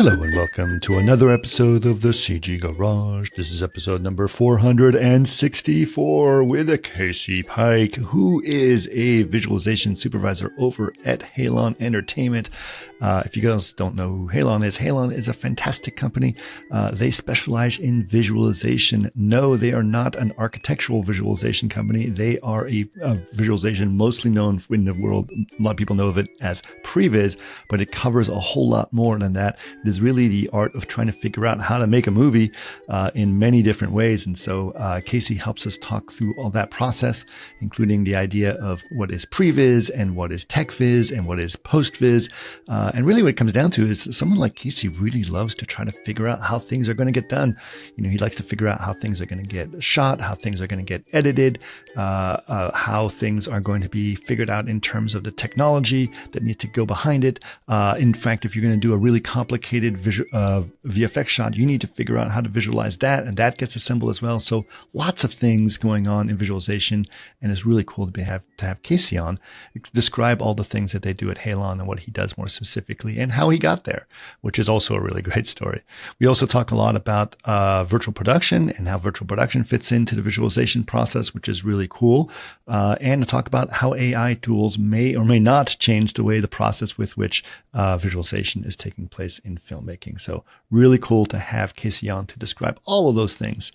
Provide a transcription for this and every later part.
Hello and welcome to another episode of the CG Garage. This is episode number 464 with Casey Pyke, who is a visualization supervisor over at Halon Entertainment. If you guys don't know who Halon is a fantastic company. They specialize in visualization. No, they are not an architectural visualization company. They are a visualization mostly known in the world. A lot of people know of it as previz, but it covers a whole lot more than that. It is really the art of trying to figure out how to make a movie in many different ways. And so Casey helps us talk through all that process, including the idea of what is previz and what is techviz and what is postviz. And really what it comes down to is someone like Casey really loves to try to figure out how things are going to get done. You know, he likes to figure out how things are going to get shot, how things are going to get edited, how things are going to be figured out in terms of the technology that needs to go behind it. In fact, if you're going to do a really complicated VFX shot, you need to figure out how to visualize that, and that gets assembled as well. So lots of things going on in visualization, and it's really cool to have Casey on, describe all the things that they do at Halon and what he does more specifically and how he got there, which is also a really great story. We also talk a lot about virtual production and how virtual production fits into the visualization process, which is really cool, and to talk about how AI tools may or may not change the way the process with which visualization is taking place in filmmaking. So really cool to have Casey on to describe all of those things.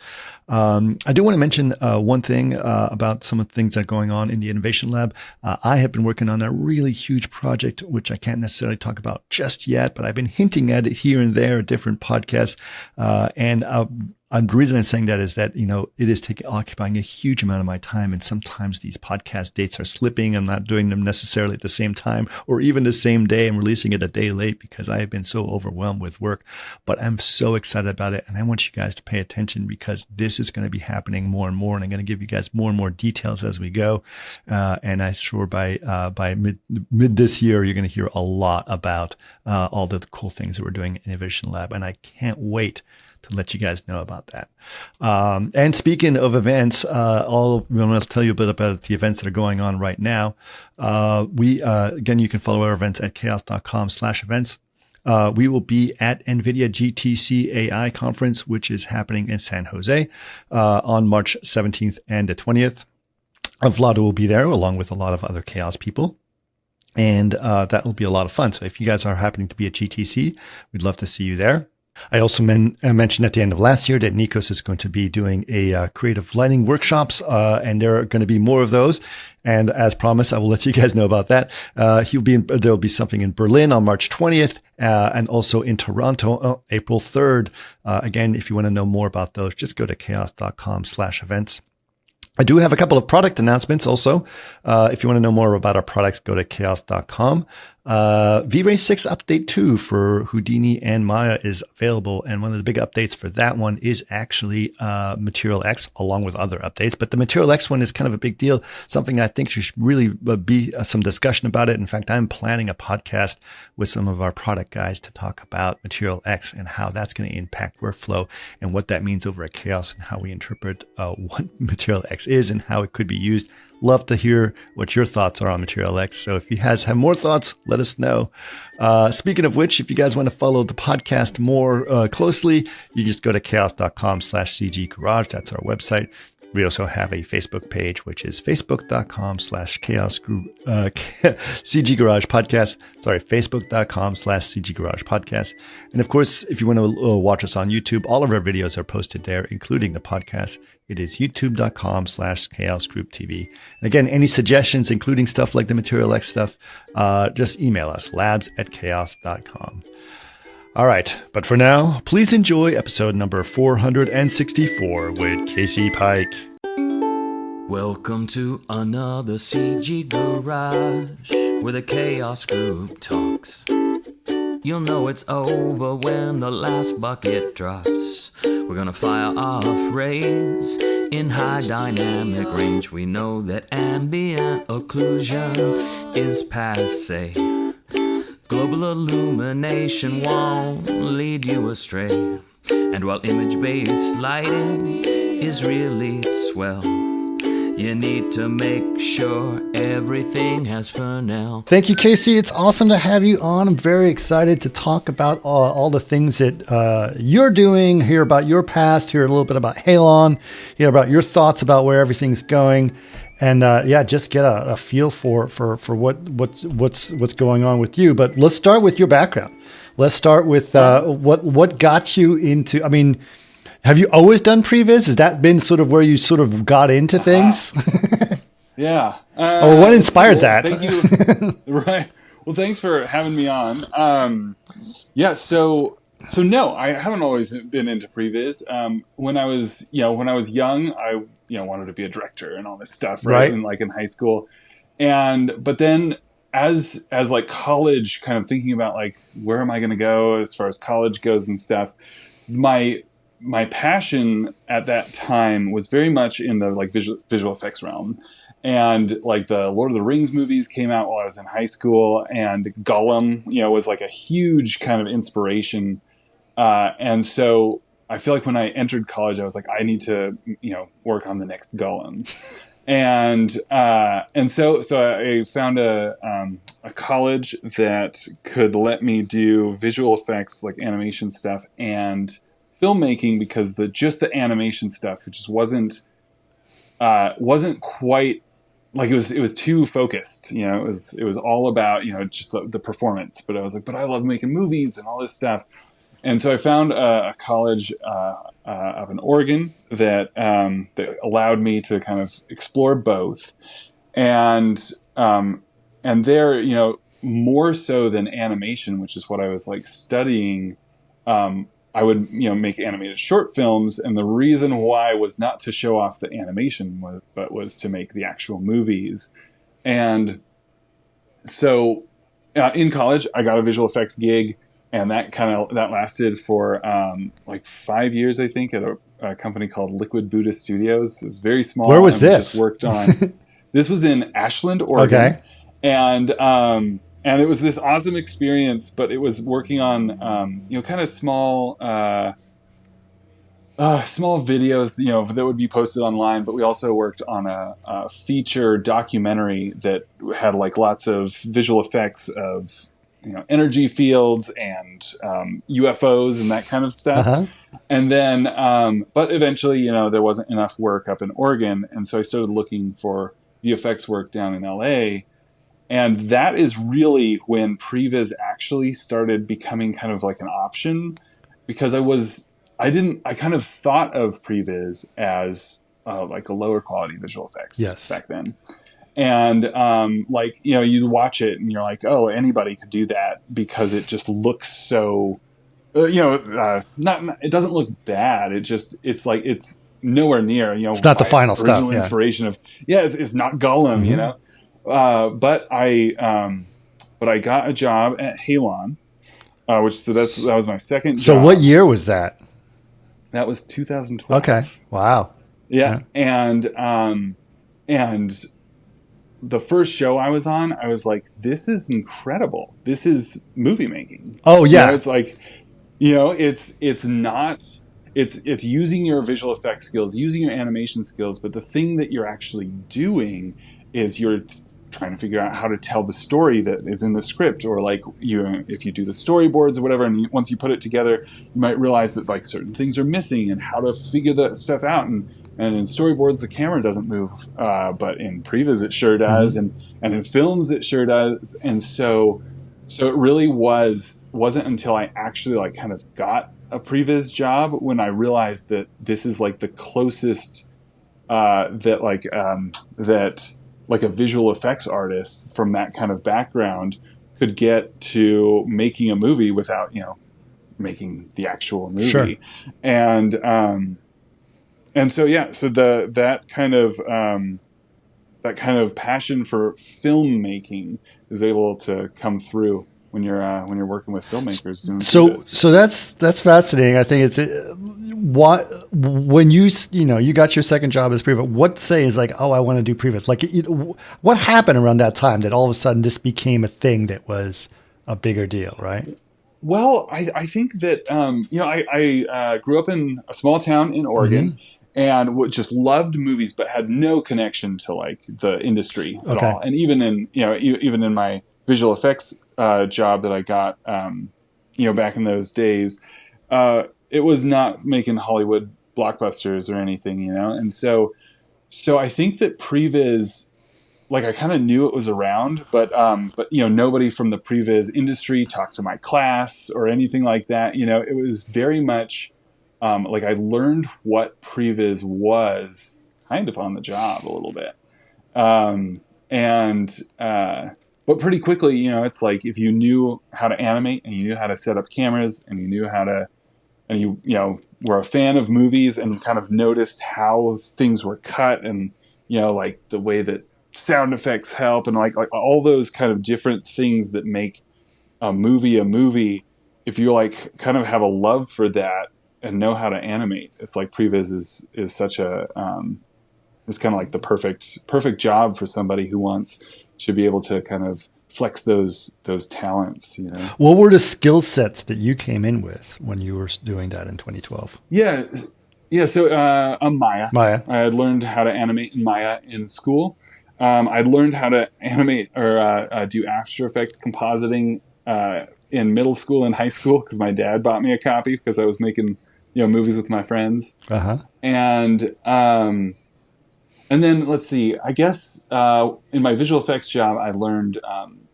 I do want to mention one thing about some of the things that are going on in the Innovation Lab. I have been working on a really huge project, which I can't necessarily talk about just yet, but I've been hinting at it here and there at different podcasts. And the reason I'm saying that is that, you know, it is occupying a huge amount of my time. And sometimes these podcast dates are slipping. I'm not doing them necessarily at the same time or even the same day. I'm releasing it a day late because I have been so overwhelmed with work. But I'm so excited about it. And I want you guys to pay attention because this is going to be happening more and more. And I'm going to give you guys more and more details as we go. And I'm sure by mid this year, you're going to hear a lot about all the cool things that we're doing in Innovation Lab. And I can't wait to let you guys know about that. And speaking of events, I'm going to tell you a bit about the events that are going on right now. Again, you can follow our events at chaos.com/events. We will be at NVIDIA GTC AI conference, which is happening in San Jose on March 17th and the 20th. Vlado will be there along with a lot of other Chaos people. And that will be a lot of fun. So if you guys are happening to be at GTC, we'd love to see you there. I also mentioned at the end of last year that Nikos is going to be doing a creative lighting workshops, and there are going to be more of those. And as promised, I will let you guys know about that. There will be something in Berlin on March 20th, and also in Toronto, April 3rd. Again, if you want to know more about those, just go to chaos.com/events. I do have a couple of product announcements also. If you want to know more about our products, go to chaos.com. V-Ray 6 Update 2 for Houdini and Maya is available. And one of the big updates for that one is actually Material X, along with other updates. But the Material X one is kind of a big deal, something I think there should really be some discussion about it. In fact, I'm planning a podcast with some of our product guys to talk about Material X and how that's going to impact workflow and what that means over at Chaos and how we interpret what Material X is and how it could be used. Love to hear what your thoughts are on Material X. So if you guys have more thoughts, let us know. Speaking of which, if you guys want to follow the podcast more closely, you just go to chaos.com/CG Garage. That's our website. We also have a Facebook page, which is facebook.com/chaos CG Garage Podcast. Sorry, facebook.com/CG Garage Podcast. And of course, if you want to watch us on YouTube, all of our videos are posted there, including the podcast. It is youtube.com/Chaos Group TV. And again, any suggestions, including stuff like the Material X stuff, just email us, labs@chaos.com. All right, but for now, please enjoy episode number 464 with Casey Pyke. Welcome to another CG Garage, where the Chaos Group talks. You'll know it's over when the last bucket drops. We're gonna fire off rays in high dynamic range. We know that ambient occlusion is passé. Global illumination won't lead you astray. And while image-based lighting is really swell, You need to make sure everything has fun now. Thank you, Casey. It's awesome to have you on. I'm very excited to talk about all the things that you're doing, hear about your past, hear a little bit about Halon, hear about your thoughts about where everything's going, and just get a feel for what's going on with you. But let's start with your background. Let's start with what got you into. I mean, have you always done previz? Has that been sort of where you sort of got into things? Yeah. Or what inspired that? Thank you. Right. Well, thanks for having me on. So no, I haven't always been into previz. When I was young, I wanted to be a director and all this stuff, right? And like in high school, but then as like college, kind of thinking about like where am I going to go as far as college goes and stuff, my passion at that time was very much in the like visual effects realm. And like the Lord of the Rings movies came out while I was in high school, and Gollum, was like a huge kind of inspiration. And so I feel like when I entered college, I was like, I need to, work on the next Gollum. And so I found a college that could let me do visual effects, like animation stuff, and filmmaking, because the animation stuff, it just wasn't quite like it was too focused. It was all about just the performance. But I was like, but I love making movies and all this stuff. And so I found a college up in Oregon that allowed me to kind of explore both, and there, more so than animation, which is what I was like studying. I would, make animated short films, and the reason why was not to show off the animation, but was to make the actual movies. And so, in college, I got a visual effects gig, and that lasted for like 5 years, I think, at a company called Liquid Buddha Studios. It was very small. Where was this? Just worked on. This was in Ashland, Oregon. Okay. And it was this awesome experience, but it was working on, kind of small videos, that would be posted online. But we also worked on a feature documentary that had like lots of visual effects of, energy fields and UFOs and that kind of stuff. Uh-huh. And then, but eventually, there wasn't enough work up in Oregon. And so I started looking for VFX work down in LA. And that is really when previz actually started becoming kind of like an option, because I kind of thought of previz as like a lower quality visual effects back then. And you watch it and you're like, oh, anybody could do that, because it just looks so, it doesn't look bad. It's nowhere near, it's not the final stuff. Original inspiration of, it's not Gollum, mm-hmm. But I got a job at Halon, that was my second job. So what year was that? That was 2012. Okay. Wow. Yeah. And the first show I was on, I was like, this is incredible. This is movie making. Oh yeah. It's like, it's not, it's using your visual effects skills, using your animation skills, but the thing that you're actually doing is you're trying to figure out how to tell the story that is in the script, or like if you do the storyboards or whatever, and once you put it together, you might realize that like certain things are missing, and how to figure that stuff out. And in storyboards, the camera doesn't move, but in previz it sure does, mm-hmm. and in films it sure does. And so it really wasn't until I actually like kind of got a previz job when I realized that this is like the closest that a visual effects artist from that kind of background could get to making a movie without, making the actual movie. Sure. And so that kind of passion for filmmaking is able to come through when you're working with filmmakers doing so that's fascinating. I think it's when you got your second job as previz, what say is like, oh, I want to do previz, like what happened around that time that all of a sudden this became a thing that was a bigger deal, right? Well, I think that I grew up in a small town in Oregon, mm-hmm. and just loved movies, but had no connection to like the industry at all. And even in my visual effects job that I got, back in those days, it was not making Hollywood blockbusters or anything, And so I think that previz, like I kind of knew it was around, but nobody from the previz industry talked to my class or anything like that. It was very much like I learned what previz was kind of on the job a little bit. But pretty quickly, it's like if you knew how to animate and you knew how to set up cameras and you knew how to, and you were a fan of movies and kind of noticed how things were cut and, like the way that sound effects help and like all those kind of different things that make a movie. If you like kind of have a love for that and know how to animate, it's like previz is such a, it's kind of like the perfect job for somebody who wants to be able to kind of flex those talents. What were the skill sets that you came in with when you were doing that in 2012? So Maya. I had learned how to animate in Maya in school. I'd learned how to animate or do After Effects compositing in middle school and high school because my dad bought me a copy because I was making movies with my friends. And then let's see, I guess in my visual effects job, I learned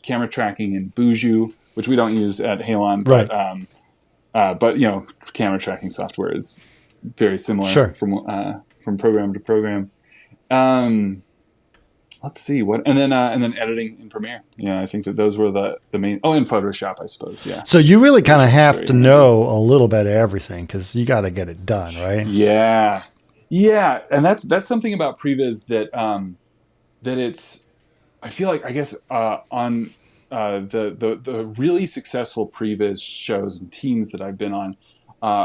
camera tracking in Buju, which we don't use at Halon, but camera tracking software is very similar from program to program. Let's see and then editing in Premiere. I think that those were the main. Oh, and Photoshop, I suppose. Yeah. So you really kind of have to know a little bit of everything because you got to get it done, right? Yeah. Yeah, and that's something about previz that it's. I feel like I guess on the really successful previz shows and teams that I've been on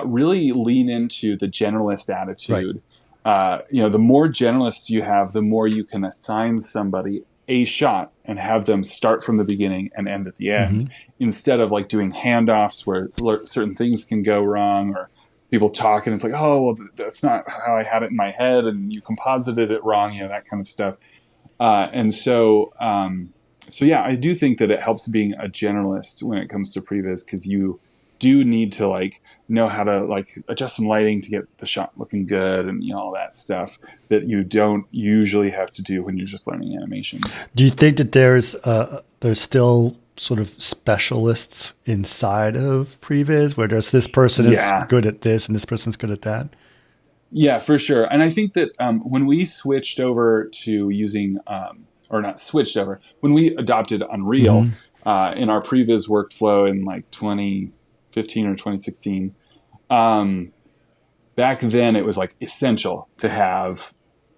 really lean into the generalist attitude. Right. The more generalists you have, the more you can assign somebody a shot and have them start from the beginning and end at the end, instead of like doing handoffs where certain things can go wrong or people talk and it's like, oh, well, that's not how I had it in my head and you composited it wrong, that kind of stuff. So I do think that it helps being a generalist when it comes to previz because you do need to like know how to like adjust some lighting to get the shot looking good and all that stuff that you don't usually have to do when you're just learning animation. Do you think that there's still sort of specialists inside of previz where there's this person is good at this and this person's good at that? Yeah, for sure. And I think that when we switched over to using, when we adopted Unreal in our previz workflow in like 2015 or 2016, back then it was like essential to have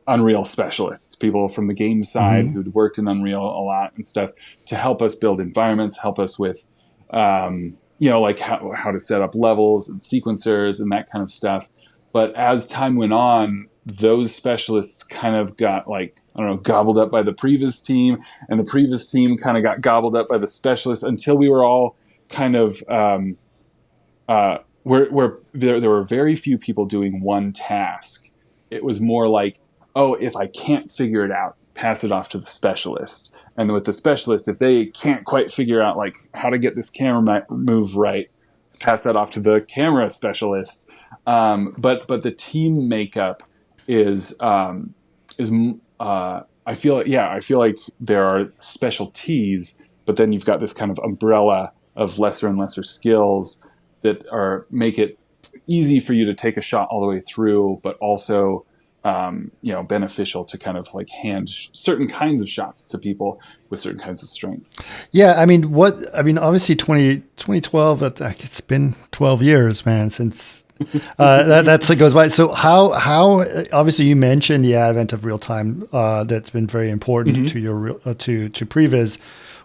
Unreal specialists, people from the game side who'd worked in Unreal a lot and stuff to help us build environments, help us with, like how to set up levels and sequencers and that kind of stuff. But as time went on, those specialists kind of got gobbled up by the previz team, and the previz team kind of got gobbled up by the specialists until we were all kind of, where there were very few people doing one task. It was more like, oh, if I can't figure it out, pass it off to the specialist. And then with the specialist, if they can't quite figure out like how to get this camera move right, pass that off to the camera specialist. But the team makeup is I feel like there are specialties, but then you've got this kind of umbrella of lesser and lesser skills that make it easy for you to take a shot all the way through, but also beneficial to kind of like hand certain kinds of shots to people with certain kinds of strengths. Yeah. Obviously 2012, it's been 12 years, man, since that goes by. So how obviously you mentioned the advent of real time, that's been very important to your, to previz,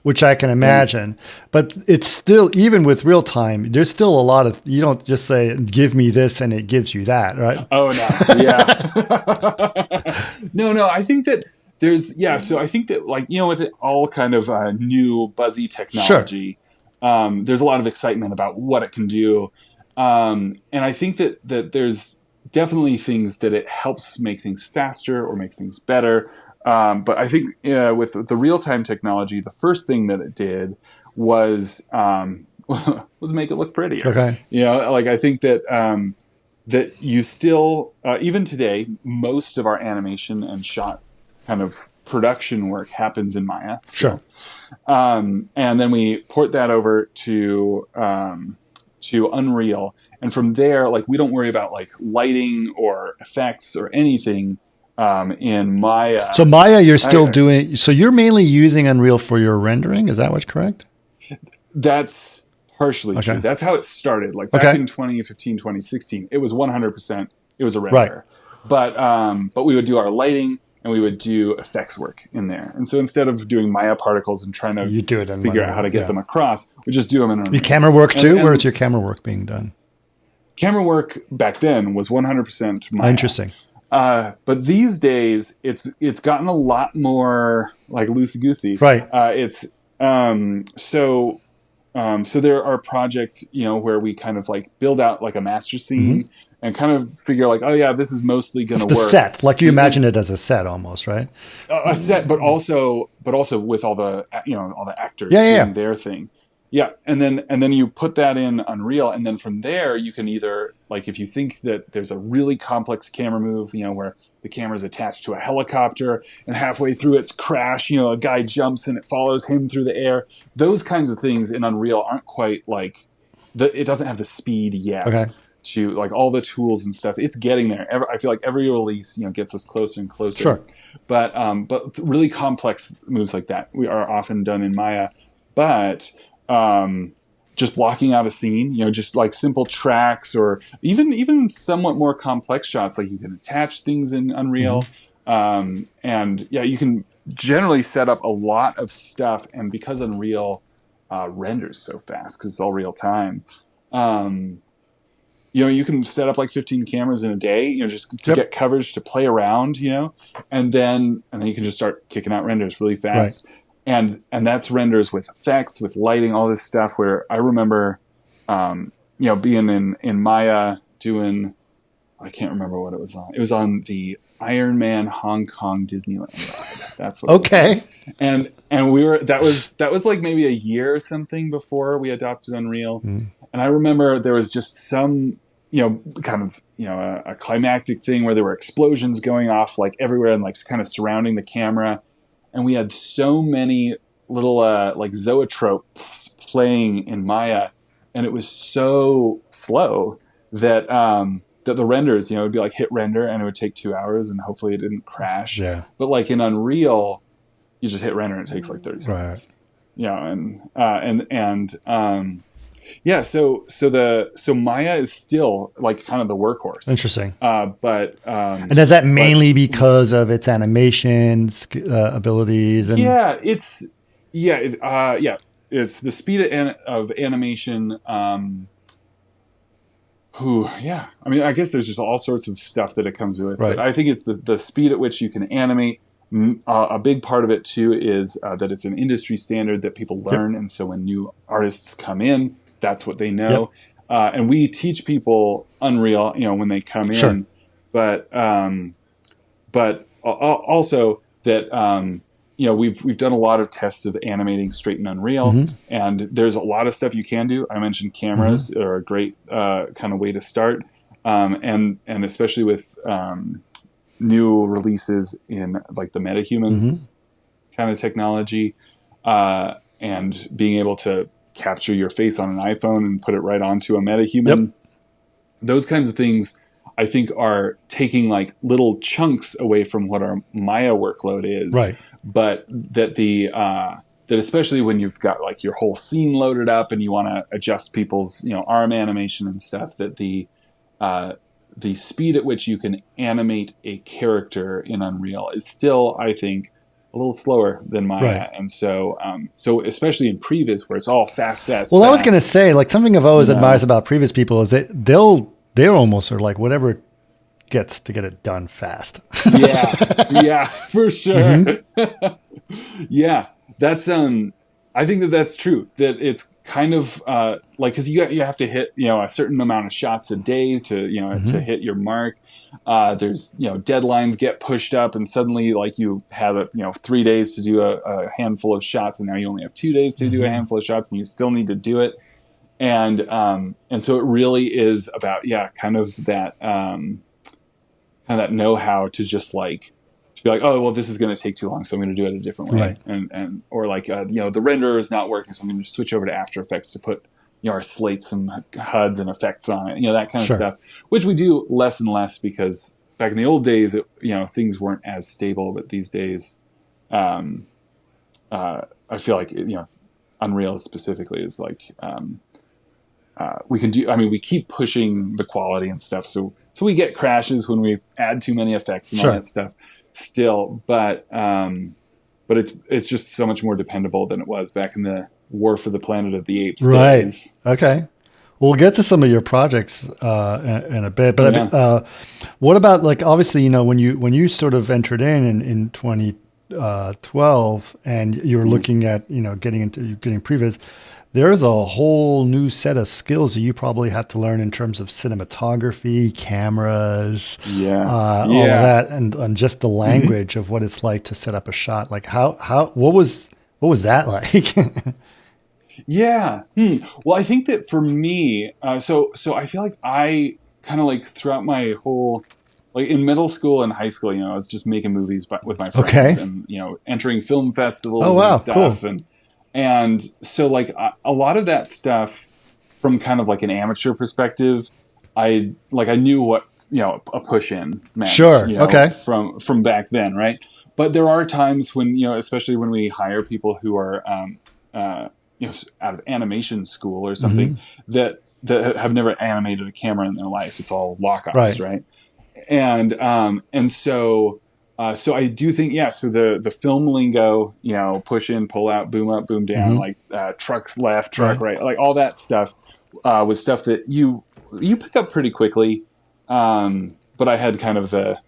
which I can imagine, but it's still, even with real time, there's still a lot of, you don't just say, give me this and it gives you that, right? Oh, no. Yeah. No, I think that so I think that with it all kind of new buzzy technology, there's a lot of excitement about what it can do. And I think that there's definitely things that it helps make things faster or makes things better. But I think with the real-time technology, the first thing that it did was make it look prettier. Okay. Like I think that that you still even today, most of our animation and shot kind of production work happens in Maya. Still. Sure. And then we port that over to Unreal, and from there, like we don't worry about like lighting or effects or anything in Maya. So Maya, you're still doing. So you're mainly using Unreal for your rendering. Is that what's correct? That's partially true. That's how it started. Like back in 2015, 2016, it was 100%. It was a render. Right. But we would do our lighting and we would do effects work in there. And so instead of doing Maya particles and trying to figure out how to get them across, we just do them in Unreal. Your camera work too? Where is your camera work being done? Camera work back then was 100% Maya. Interesting. But these days, it's gotten a lot more like loosey-goosey. Right. So there are projects, where we kind of like build out like a master scene and kind of figure like, oh yeah, this is mostly going to work. The set, like you imagine it as a set almost, right? A set, but also with all the all the actors doing their thing. Yeah, and then you put that in Unreal, and then from there you can either, like, if you think that there's a really complex camera move, where the camera's attached to a helicopter, and halfway through its crash, a guy jumps and it follows him through the air. Those kinds of things in Unreal aren't quite like it doesn't have the speed yet to like all the tools and stuff. It's getting there. I feel like every release, gets us closer and closer. Sure. But really complex moves like that we are often done in Maya, but. Just blocking out a scene, just like simple tracks or even somewhat more complex shots, like you can attach things in Unreal. And you can generally set up a lot of stuff. And because Unreal renders so fast, because it's all real time, you can set up like 15 cameras in a day, just to get coverage, to play around, and then you can just start kicking out renders really fast. Right. And that's renders with effects, with lighting, all this stuff. Where I remember, being in Maya doing, I can't remember what it was on. It was on the Iron Man Hong Kong Disneyland ride. That's what. Okay. And we were that was like maybe a year or something before we adopted Unreal. And I remember there was just some a climactic thing where there were explosions going off like everywhere and like kind of surrounding the camera. And we had so many little like zoetropes playing in Maya, and it was so slow that that the renders, it would be like hit render, and it would take 2 hours, and hopefully it didn't crash. Yeah. But like in Unreal, you just hit render, and it takes like 30 seconds. Right. So Maya is still like kind of the workhorse. Interesting. And is that mainly because of its animations abilities? And... it's the speed of animation. I mean, I guess there's just all sorts of stuff that it comes with. Right. But I think it's the speed at which you can animate. A big part of it too is that it's an industry standard that people learn, and so when new artists come in, that's what they know. And we teach people Unreal, when they come in, but also that, we've done a lot of tests of animating straight in Unreal, and there's a lot of stuff you can do. I mentioned cameras are a great kind of way to start. And especially with new releases in like the metahuman kind of technology, and being able to capture your face on an iPhone and put it right onto a metahuman. Those kinds of things I think are taking like little chunks away from what our Maya workload is. Right. But that that especially when you've got like your whole scene loaded up and you want to adjust people's, arm animation and stuff, that the speed at which you can animate a character in Unreal is still, I think, a little slower than Maya. Right. And so especially in previz where it's all fast. Well, I was going to say, like, something I've always admired about previz people is that they almost are like whatever it gets to get it done fast. Yeah, for sure. Yeah. That's I think that that's true. That it's kind of like, because you have to hit a certain amount of shots a day to to hit your mark. There's deadlines get pushed up, and suddenly like you have 3 days to do a handful of shots, and now you only have 2 days to do a handful of shots, and you still need to do it. And so it really is about kind of that know-how to just like to be like, oh well, this is going to take too long, so I'm going to do it a different way, right. and or like the renderer is not working, so I'm going to switch over to After Effects to put or slate some HUDs and effects on it, that kind of stuff, which we do less and less because back in the old days, things weren't as stable, but these days, I feel like Unreal specifically is like. We can do. I mean, we keep pushing the quality and stuff, so we get crashes when we add too many effects and all that stuff. Still, but it's just so much more dependable than it was back in the War for the Planet of the Apes days. Okay, we'll get to some of your projects in a bit. But what about like obviously when you sort of entered in 2012 and you were looking at getting previz. There's a whole new set of skills that you probably have to learn in terms of cinematography, cameras, all of that, and just the language of what it's like to set up a shot. Like what was that like? Well, I think that for me, so I feel like I kind of like throughout my whole, like in middle school and high school, I was just making movies with my friends and entering film festivals and stuff, cool. And so like a lot of that stuff from kind of like an amateur perspective, I knew what, a push in meant, from back then. Right. But there are times when, especially when we hire people who are, out of animation school or something that have never animated a camera in their life. It's all lockups. Right. And so I do think, so the film lingo, push in, pull out, boom up, boom down, like trucks left, truck right, like all that stuff was stuff that you pick up pretty quickly. But I had kind of the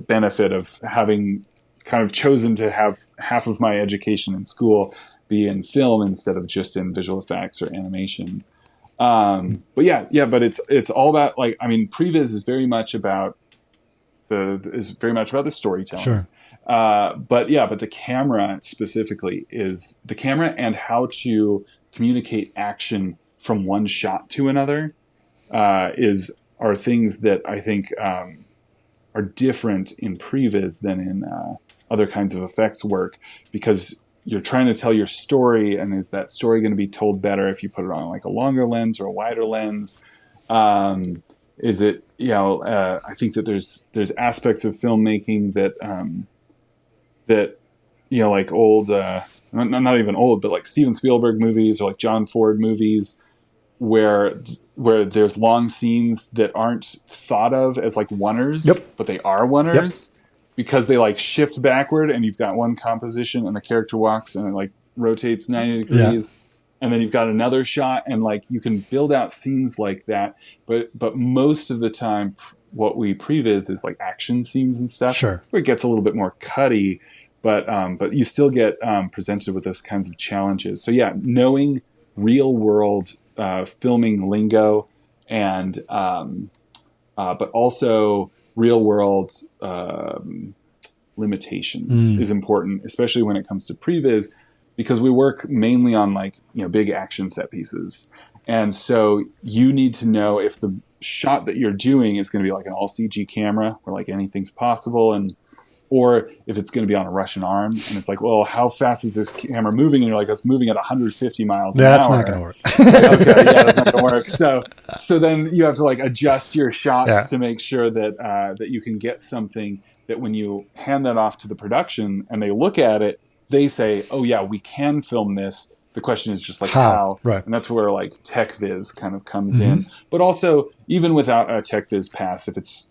benefit of having kind of chosen to have half of my education in school be in film instead of just in visual effects or animation. But it's all about like, I mean, previz is very much about the storytelling. Sure. But the camera specifically is the camera and how to communicate action from one shot to another are things that I think are different in previz than in other kinds of effects work, because you're trying to tell your story, and is that story going to be told better if you put it on like a longer lens or a wider lens? Is it, I think that there's aspects of filmmaking that like old, not even old, but like Steven Spielberg movies or like John Ford movies where there's long scenes that aren't thought of as like oneers, but they are oneers because they like shift backward and you've got one composition and the character walks and it like rotates 90 degrees. And then you've got another shot, and like you can build out scenes like that. But most of the time, what we previz is like action scenes and stuff, where it gets a little bit more cutty. But you still get presented with those kinds of challenges. So knowing real world filming lingo and but also real world limitations is important, especially when it comes to previz. Because we work mainly on like, big action set pieces. And so you need to know if the shot that you're doing is going to be like an all CG camera where like anything's possible, or if it's going to be on a Russian arm and it's like, well, how fast is this camera moving? And you're like, it's moving at 150 miles an hour. That's not going to work. That's not going to work. So then you have to like adjust your shots to make sure that that you can get something that when you hand that off to the production and they look at it, they say, oh yeah, we can film this. The question is just like how. Right. And that's where like techviz kind of comes in. But also even without a techviz pass, because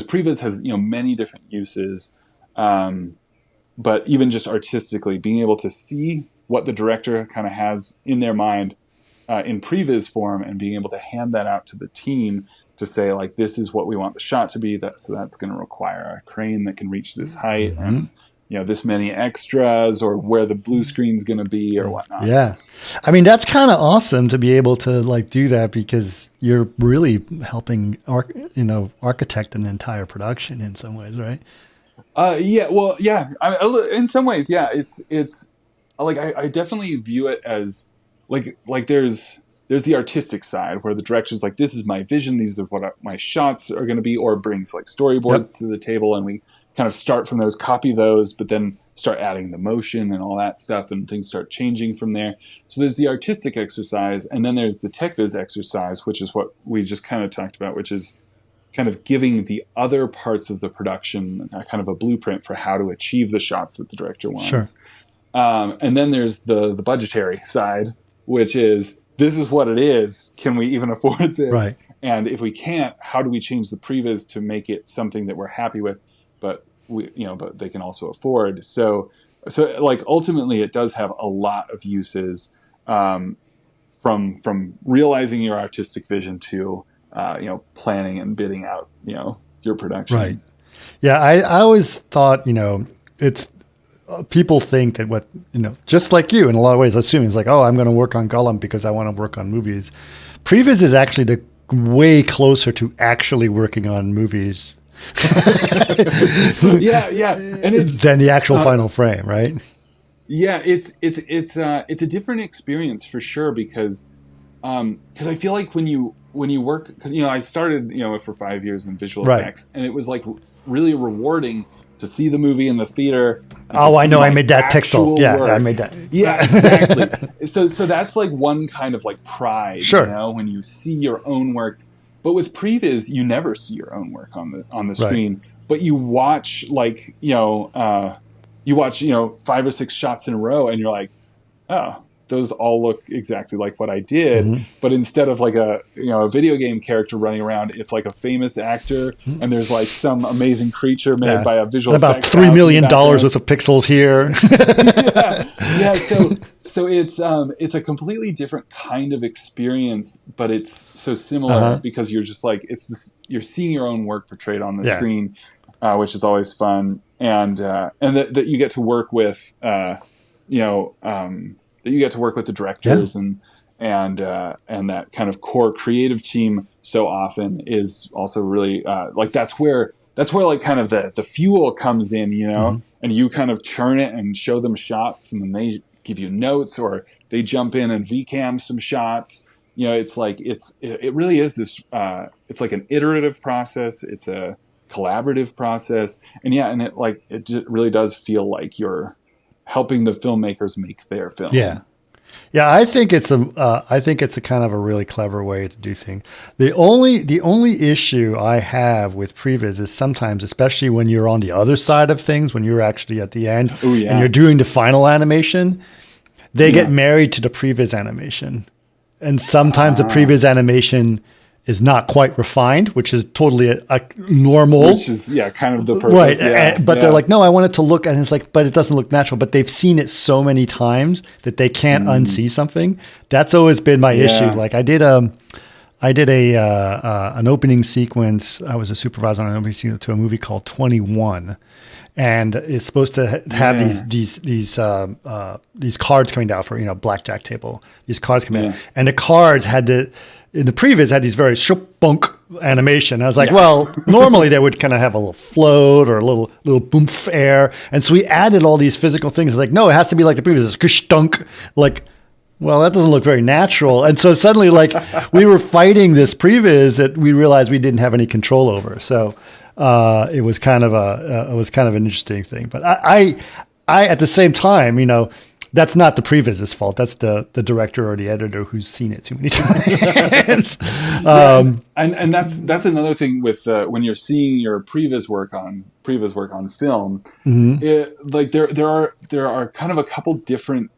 previz has, many different uses. But even just artistically being able to see what the director kind of has in their mind in previz form and being able to hand that out to the team to say like, this is what we want the shot to be. So that's going to require a crane that can reach this height and this many extras or where the blue screen's going to be or whatnot. Yeah. I mean, that's kind of awesome to be able to like do that, because you're really helping, architect an entire production in some ways, right? Yeah. Well, yeah. In some ways, yeah. It's like I definitely view it as like there's the artistic side where the director's like, this is my vision, these are what my shots are going to be, or brings like storyboards to the table, and we kind of start from those, copy those, but then start adding the motion and all that stuff, and things start changing from there. So there's the artistic exercise, and then there's the techviz exercise, which is what we just kind of talked about, which is kind of giving the other parts of the production kind of a blueprint for how to achieve the shots that the director wants. Sure. And then there's the budgetary side, which is, this is what it is. Can we even afford this? Right. And if we can't, how do we change the previz to make it something that we're happy with, but but they can also afford? So like ultimately, it does have a lot of uses, from realizing your artistic vision to planning and bidding out your production. Right. Yeah, I always thought it's. People think that what, just like you in a lot of ways, assuming it's like, oh, I'm going to work on Gollum because I want to work on movies. Previz is actually way closer to actually working on movies. Yeah. And it's than the actual final frame, right? Yeah. It's a different experience for sure, because I feel like when you work, because, I started, for 5 years in visual effects, and it was like really rewarding to see the movie in the theater. Oh, I know. I made that pixel. Yeah, work. I made that. Yeah, exactly. So that's like one kind of like pride, sure. When you see your own work. But with previz, you never see your own work on the screen. But you watch you watch 5 or 6 shots in a row, and you're like, oh, those all look exactly like what I did. Mm-hmm. But instead of like a video game character running around, it's like a famous actor, and there's like some amazing creature made by a visual about effects $3 million worth of pixels here. yeah. So it's a completely different kind of experience, but it's so similar because you're just like, you're seeing your own work portrayed on the screen, which is always fun, and that you get to work with that you get to work with the directors and that kind of core creative team so often is also really like that's where like kind of the fuel comes in, and you kind of churn it and show them shots, and then they give you notes, or they jump in and VCam some shots. It's like it really is this it's like an iterative process. It's a collaborative process, and it really does feel like you're helping the filmmakers make their film. Yeah. I think it's a kind of a really clever way to do things. The only issue I have with previz is sometimes, especially when you're on the other side of things, when you're actually at the end and you're doing the final animation, they get married to the previz animation. And sometimes the previz animation is not quite refined, which is totally a normal. Which is, kind of the purpose. Right. But they're like, no, I want it to look, and it's like, but it doesn't look natural. But they've seen it so many times that they can't unsee something. That's always been my issue. Like I did an opening sequence. I was a supervisor on an opening sequence to a movie called 21. And it's supposed to have these cards coming down for, blackjack table. These cards coming in. And the cards in the previz had these very shupunk animation. I was like, well, normally they would kind of have a little float or a little boomf air. And so we added all these physical things. It's like, no, it has to be like the previz. It's kushtunk. Like, well, that doesn't look very natural. And so suddenly, like, we were fighting this previz that we realized we didn't have any control over. So it was kind of an interesting thing. But I at the same time, that's not the previz's fault. That's the director or the editor who's seen it too many times. And that's another thing with when you're seeing your previz work on film. There are kind of a couple different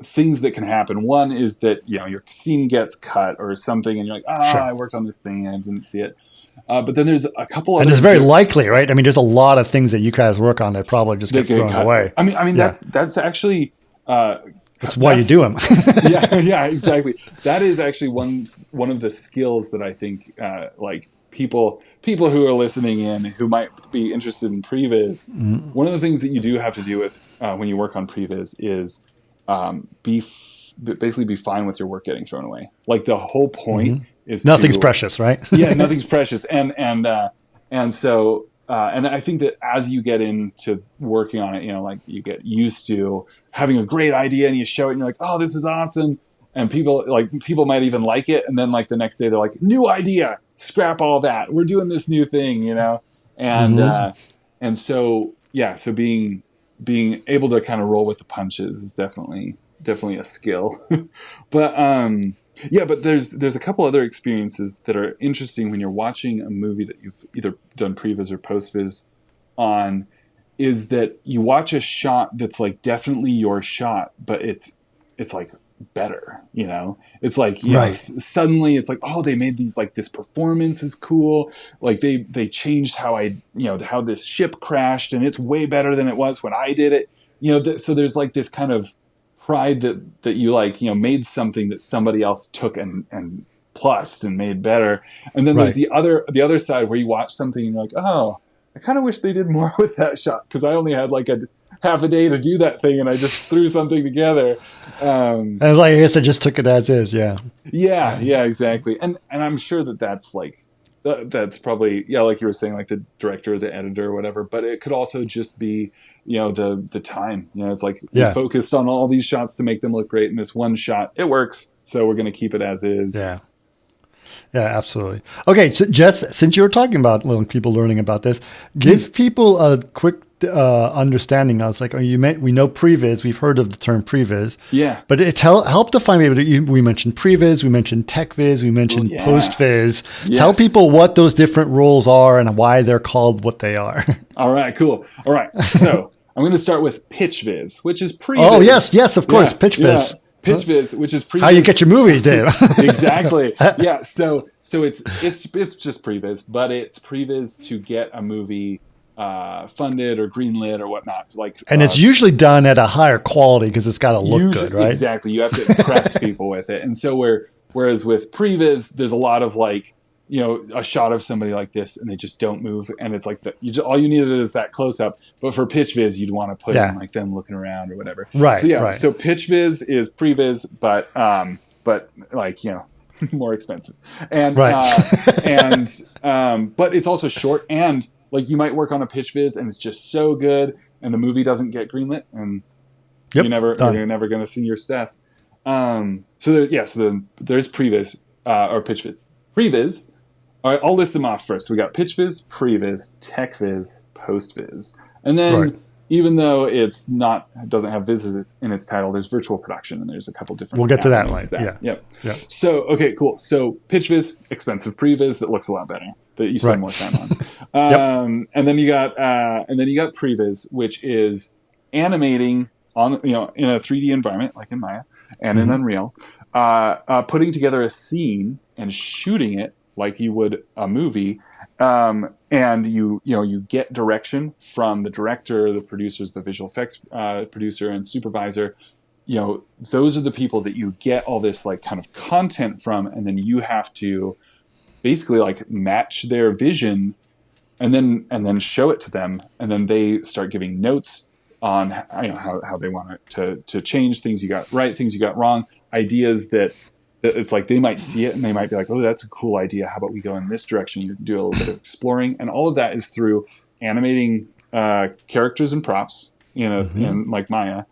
things that can happen. One is that your scene gets cut or something, and you're like, I worked on this thing and I didn't see it. But then there's a couple and it's very likely, right? I mean, there's a lot of things that you guys work on that probably just get thrown away. I mean, that's actually that's why you do them. yeah, exactly. That is actually one of the skills that I think like people who are listening in who might be interested in previz, one of the things that you do have to do with when you work on previz is basically be fine with your work getting thrown away. Like the whole point is nothing's precious, right? Yeah, nothing's precious, and so I think that as you get into working on it, like you get used to having a great idea and you show it and you're like, oh, this is awesome. And people might even like it. And then like the next day they're like, new idea, scrap all that. We're doing this new thing, And so, yeah, so being able to kind of roll with the punches is definitely a skill. But there's a couple other experiences that are interesting when you're watching a movie that you've either done previz or postviz on, is that you watch a shot that's like definitely your shot, but it's like better, it's like suddenly it's like, oh, they made these, like, this performance is cool, like they changed how how this ship crashed and it's way better than it was when I did it, so there's like this kind of pride that you made something that somebody else took and plussed and made better. And then there's the other side where you watch something and you're like, oh, I kind of wish they did more with that shot, because I only had like a half a day to do that thing and I just threw something together. And it's like, I guess I just took it as is. Yeah, exactly. And I'm sure that's like, that's probably, like you were saying, like the director, the editor, or whatever, but it could also just be, the time, it's like, we focused on all these shots to make them look great. And this one shot, it works. So we're going to keep it as is. Yeah. Yeah, absolutely. Okay. So Jess, since you were talking about people learning about this, give people a quick understanding. I was like, we know previz, we've heard of the term previz, but it help define maybe. We mentioned previz, we mentioned techviz, we mentioned postviz. Yes. Tell people what those different roles are and why they're called what they are. All right, cool. All right, so I'm going to start with pitchviz, which is previz. Oh yes, of course, pitchviz. Yeah. Pitchviz, which is previz. How you get your movies, Dave? Exactly. Yeah. So it's just previz, but it's previz to get a movie funded or greenlit or whatnot. And it's usually done at a higher quality because it's got to look good, right? Exactly. You have to impress people with it. And so whereas with previz, there's a lot of like, a shot of somebody like this and they just don't move. And it's like all you needed is that close up. But for pitchviz, you'd want to put in like them looking around or whatever. Right. So so pitchviz is previz, but like, more expensive. And, but it's also short, and like you might work on a pitchviz and it's just so good and the movie doesn't get greenlit and you're never going to see your stuff. So there's previz or pitchviz. Previz. All right, I'll list them off first. We got pitchviz, previz, techviz, postviz. And then even though it doesn't have viz in its title, there's virtual production, and there's a couple different. We'll get to that later. Yeah. So, okay, cool. So pitchviz, expensive previz that looks a lot better, that you spend more time on. And then you got previz, which is animating on in a 3D environment like in Maya and in Unreal, putting together a scene and shooting it like you would a movie, and you get direction from the director, the producers, the visual effects producer, and supervisor. Those are the people that you get all this like kind of content from, and then you have to basically like match their vision, and then show it to them, and then they start giving notes on how they want it to change things you got right, things you got wrong, ideas that it's like they might see it and they might be like, oh, that's a cool idea. How about we go in this direction? You do a little bit of exploring, and all of that is through animating characters and props, in like Maya,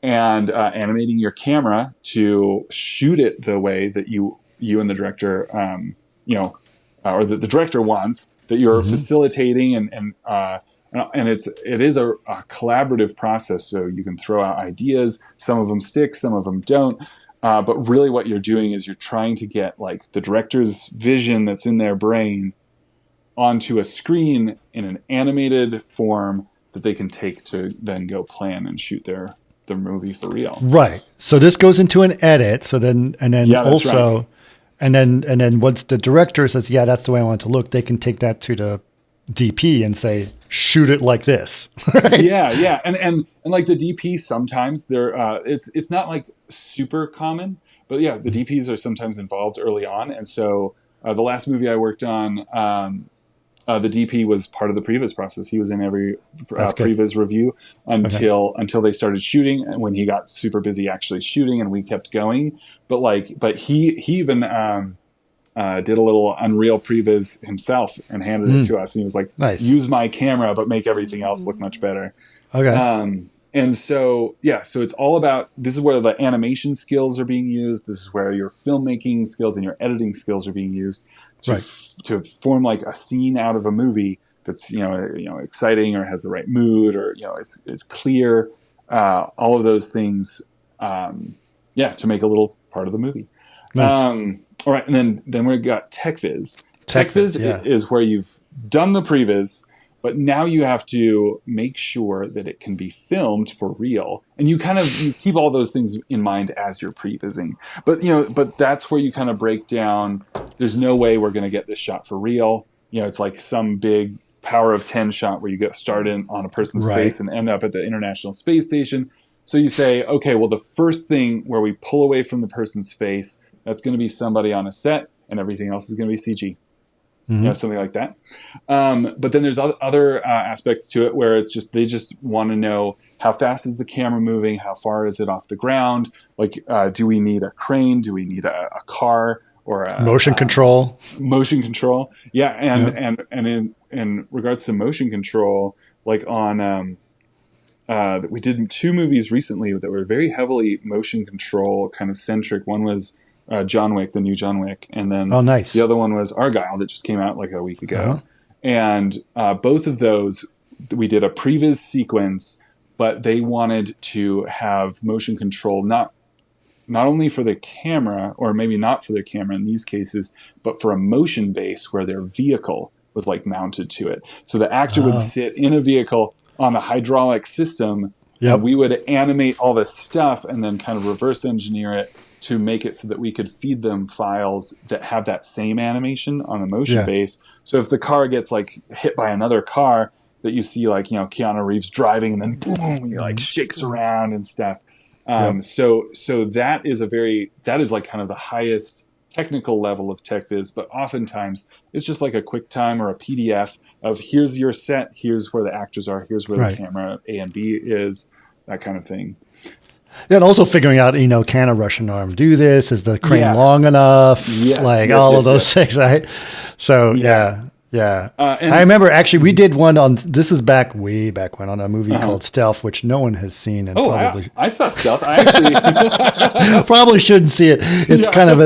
and animating your camera to shoot it the way that you and the director, or the director wants, that you're facilitating, and it is a collaborative process. So you can throw out ideas. Some of them stick, some of them don't. But really what you're doing is you're trying to get like the director's vision that's in their brain onto a screen in an animated form that they can take to then go plan and shoot their movie for real. Right. So this goes into an edit. So then also, right. and then once the director says, yeah, that's the way I want it to look, they can take that to the DP and say, shoot it like this. Right? Yeah. And like the DP, sometimes they're, it's not like super common, but yeah, the DPs are sometimes involved early on. And so The last movie I worked on, the DP was part of the previz process. He was in every previz review until they started shooting. And when he got super busy actually shooting, and we kept going. But he even did a little Unreal previz himself and handed it to us. And he was like, nice. Use my camera, but make everything else look much better. Okay. And so it's all about, this is where the animation skills are being used. This is where your filmmaking skills and your editing skills are being used to form like a scene out of a movie that's, exciting or has the right mood or, is clear. All of those things, to make a little part of the movie. Nice. All right. And then we got techviz. Techviz is where you've done the previz, but now you have to make sure that it can be filmed for real. And you keep all those things in mind as you're previzing. But that's where you kind of break down, there's no way we're going to get this shot for real. It's like some big power of 10 shot where you get started on a person's face and end up at the International Space Station. So you say, okay, well, the first thing where we pull away from the person's face, that's going to be somebody on a set, and everything else is going to be CG. Something like that. But then there's other aspects to it where it's just, they just want to know how fast is the camera moving? How far is it off the ground? Like, do we need a crane? Do we need a car or a motion control? Motion control. Yeah. And in regards to motion control, like on, we did 2 movies recently that were very heavily motion control kind of centric. One was John Wick, the new John Wick, and then nice. The other one was Argylle that just came out like a week ago. And both of those, we did a previz sequence, but they wanted to have motion control not only for the camera, or maybe not for their camera in these cases, but for a motion base where their vehicle was like mounted to it. So the actor would sit in a vehicle on a hydraulic system. We would animate all this stuff and then kind of reverse engineer it to make it so that we could feed them files that have that same animation on the motion base. So if the car gets like hit by another car that you see, like, Keanu Reeves driving and then boom, he like shakes around and stuff. So that is like kind of the highest technical level of techviz, but oftentimes it's just like a QuickTime or a PDF of here's your set, here's where the actors are, here's where the camera A and B is, that kind of thing. Yeah, and also figuring out, can a Russian arm do this? Is the crane long enough? All of those things, right? So, yeah. I remember actually we did one on, this is way back when, on a movie called Stealth, which no one has seen. And I saw Stealth. I actually probably shouldn't see it. It's kind of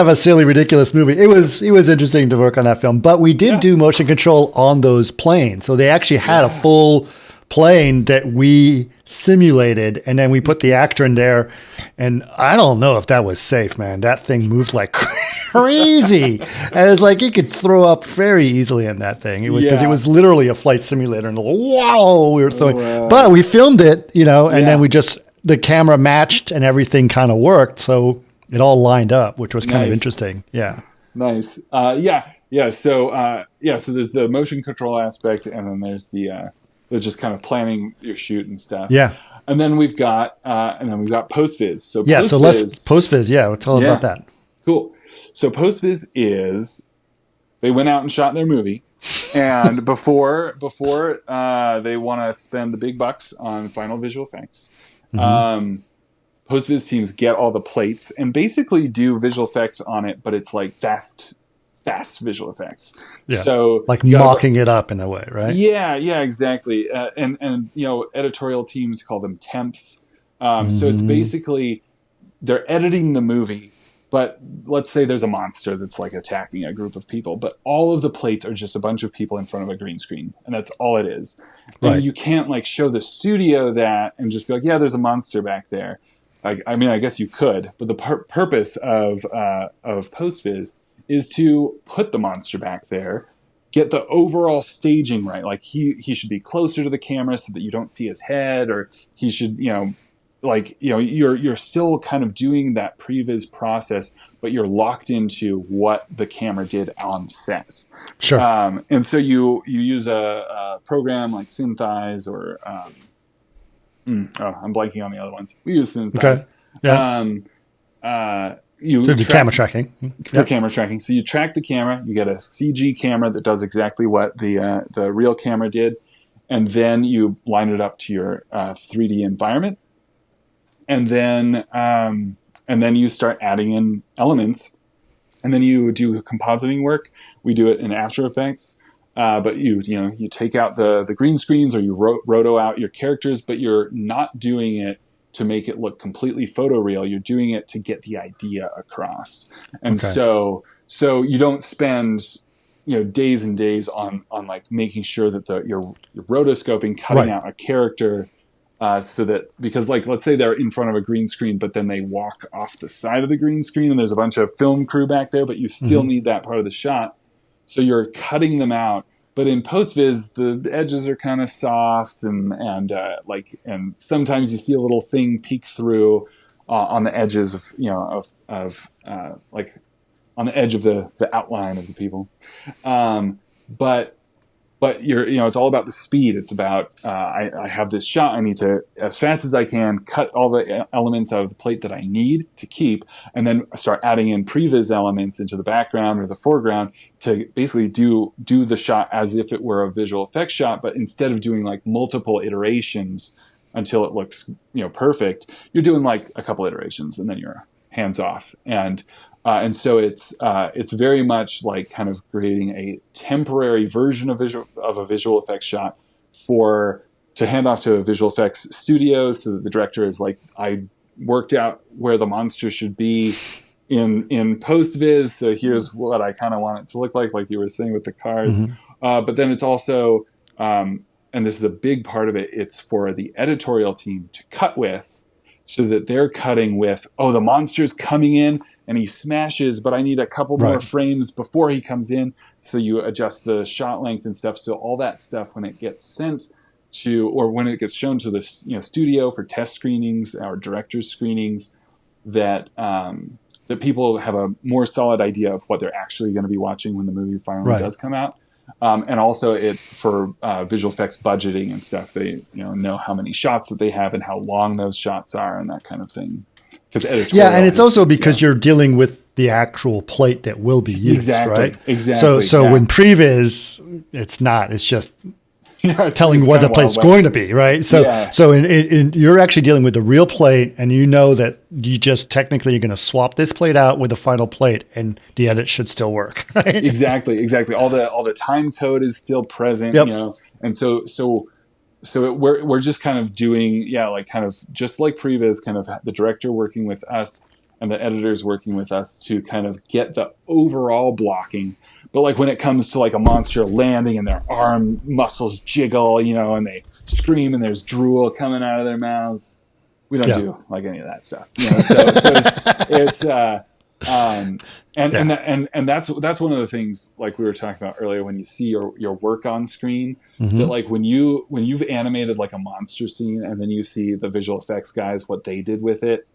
a silly, ridiculous movie. It was interesting to work on that film, but we did do motion control on those planes. So they actually had a full plane that we simulated, and then we put the actor in there, and I don't know if that was safe, man. That thing moved like crazy, and it's like you could throw up very easily in that thing. It was because it was literally a flight simulator, and wow, we were throwing. But we filmed it, and then the camera matched, and everything kind of worked, so it all lined up, which was kind of interesting. Yeah, nice. So there's the motion control aspect, and then there's the just kind of planning your shoot and stuff. Yeah. And then we've got postviz. So let's postviz. Yeah, we'll tell them about that. Cool. So postviz is, they went out and shot their movie, and before they want to spend the big bucks on final visual effects, postviz teams get all the plates and basically do visual effects on it, but it's like fast visual effects. Yeah. So like mocking it up in a way, right? Yeah, exactly. And editorial teams call them temps. So it's basically, they're editing the movie, but let's say there's a monster that's like attacking a group of people, but all of the plates are just a bunch of people in front of a green screen, and that's all it is. And you can't like show the studio that and just be like, yeah, there's a monster back there. I mean, I guess you could, but the purpose of postviz is to put the monster back there, get the overall staging right. Like he should be closer to the camera so that you don't see his head, or he should, you're still kind of doing that previz process, but you're locked into what the camera did on set. Sure. And so you use a program like Synthesize or, I'm blanking on the other ones. We use Synthesize. Okay. Yeah. the camera tracking. For camera tracking. So you track the camera, you get a CG camera that does exactly what the real camera did, and then you line it up to your 3D environment, and then you start adding in elements, and then you do compositing work. We do it in After Effects, but you take out the green screens, or you roto out your characters, but you're not doing it to make it look completely photoreal. You're doing it to get the idea across. And so you don't spend, days and days on like making sure that you're rotoscoping, cutting out a character, so that, because like, let's say they're in front of a green screen, but then they walk off the side of the green screen and there's a bunch of film crew back there, but you still need that part of the shot. So you're cutting them out. But in postviz, the edges are kind of soft, and sometimes you see a little thing peek through on the edges of on the edge of the outline of the people. But it's all about the speed. It's about I have this shot. I need to, as fast as I can, cut all the elements out of the plate that I need to keep, and then start adding in previz elements into the background or the foreground to basically do the shot as if it were a visual effects shot. But instead of doing like multiple iterations until it looks perfect, you're doing like a couple iterations and then you're hands off. And so it's very much like kind of creating a temporary version of a visual effects shot to hand off to a visual effects studio, so that the director is like, I worked out where the monster should be in postviz, so here's what I kind of want it to look like you were saying with the cards. But then it's also, and this is a big part of it, it's for the editorial team to cut with, so that they're cutting with, the monster's coming in and he smashes, but I need a couple more frames before he comes in. So you adjust the shot length and stuff. So all that stuff, when it gets sent to, or when it gets shown to the studio for test screenings or director's screenings, that people have a more solid idea of what they're actually going to be watching when the movie finally does come out. And also for visual effects budgeting and stuff, they know how many shots that they have and how long those shots are and that kind of thing. Because and it's also because you're dealing with the actual plate that will be used, right? Exactly. So when previz, it's not. It's just telling what the plate's going to be, right? So you're actually dealing with the real plate, and you know that you just technically you're going to swap this plate out with the final plate, and the edit should still work, right? Exactly. All the time code is still present, and so we're just kind of doing, kind of just like previz, kind of the director working with us and the editors working with us to kind of get the overall blocking. But like when it comes to like a monster landing and their arm muscles jiggle, and they scream and there's drool coming out of their mouths, we don't do like any of that stuff. And that's one of the things, like we were talking about earlier, when you see your work on screen, that like when you've animated like a monster scene and then you see the visual effects guys, what they did with it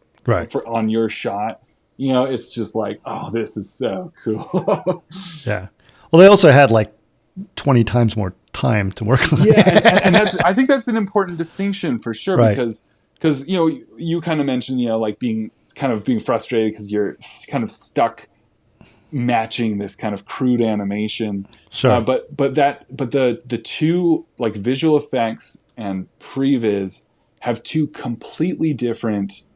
on your shot, it's just like, oh, this is so cool. Yeah. Well, they also had like 20 times more time to work on it. And I think that's an important distinction for sure, because you kind of mentioned, like being frustrated because you're kind of stuck matching this kind of crude animation. Sure. But the two, like visual effects and previz, have two completely different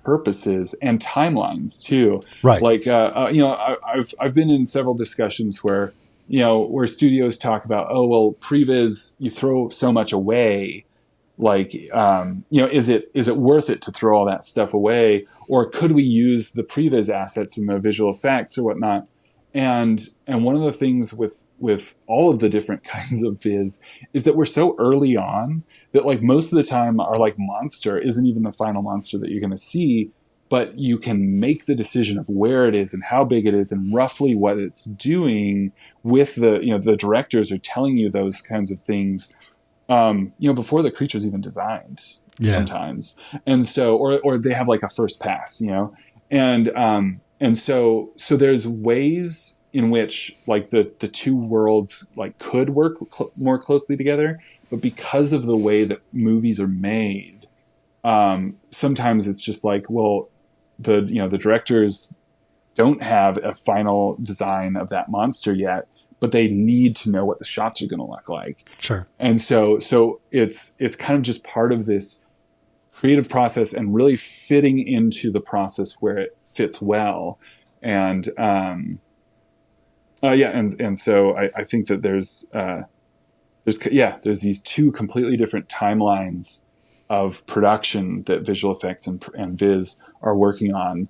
purposes and timelines too. Right. Like I've been in several discussions where studios talk about, previz, you throw so much away. Like, is it worth it to throw all that stuff away, or could we use the previz assets and the visual effects or whatnot? And one of the things with all of the different kinds of viz is that we're so early on that like most of the time our like monster isn't even the final monster that you're going to see, but you can make the decision of where it is and how big it is and roughly what it's doing with the directors are telling you those kinds of things, before the creature's even designed sometimes. And so, or they have like a first pass, and so there's ways in which like the two worlds like could work more closely together, but because of the way that movies are made, sometimes it's just like, well, the directors don't have a final design of that monster yet, but they need to know what the shots are going to look like. Sure. And so it's kind of just part of this creative process and really fitting into the process where it fits well. And so I think that there's these two completely different timelines of production that visual effects and viz are working on.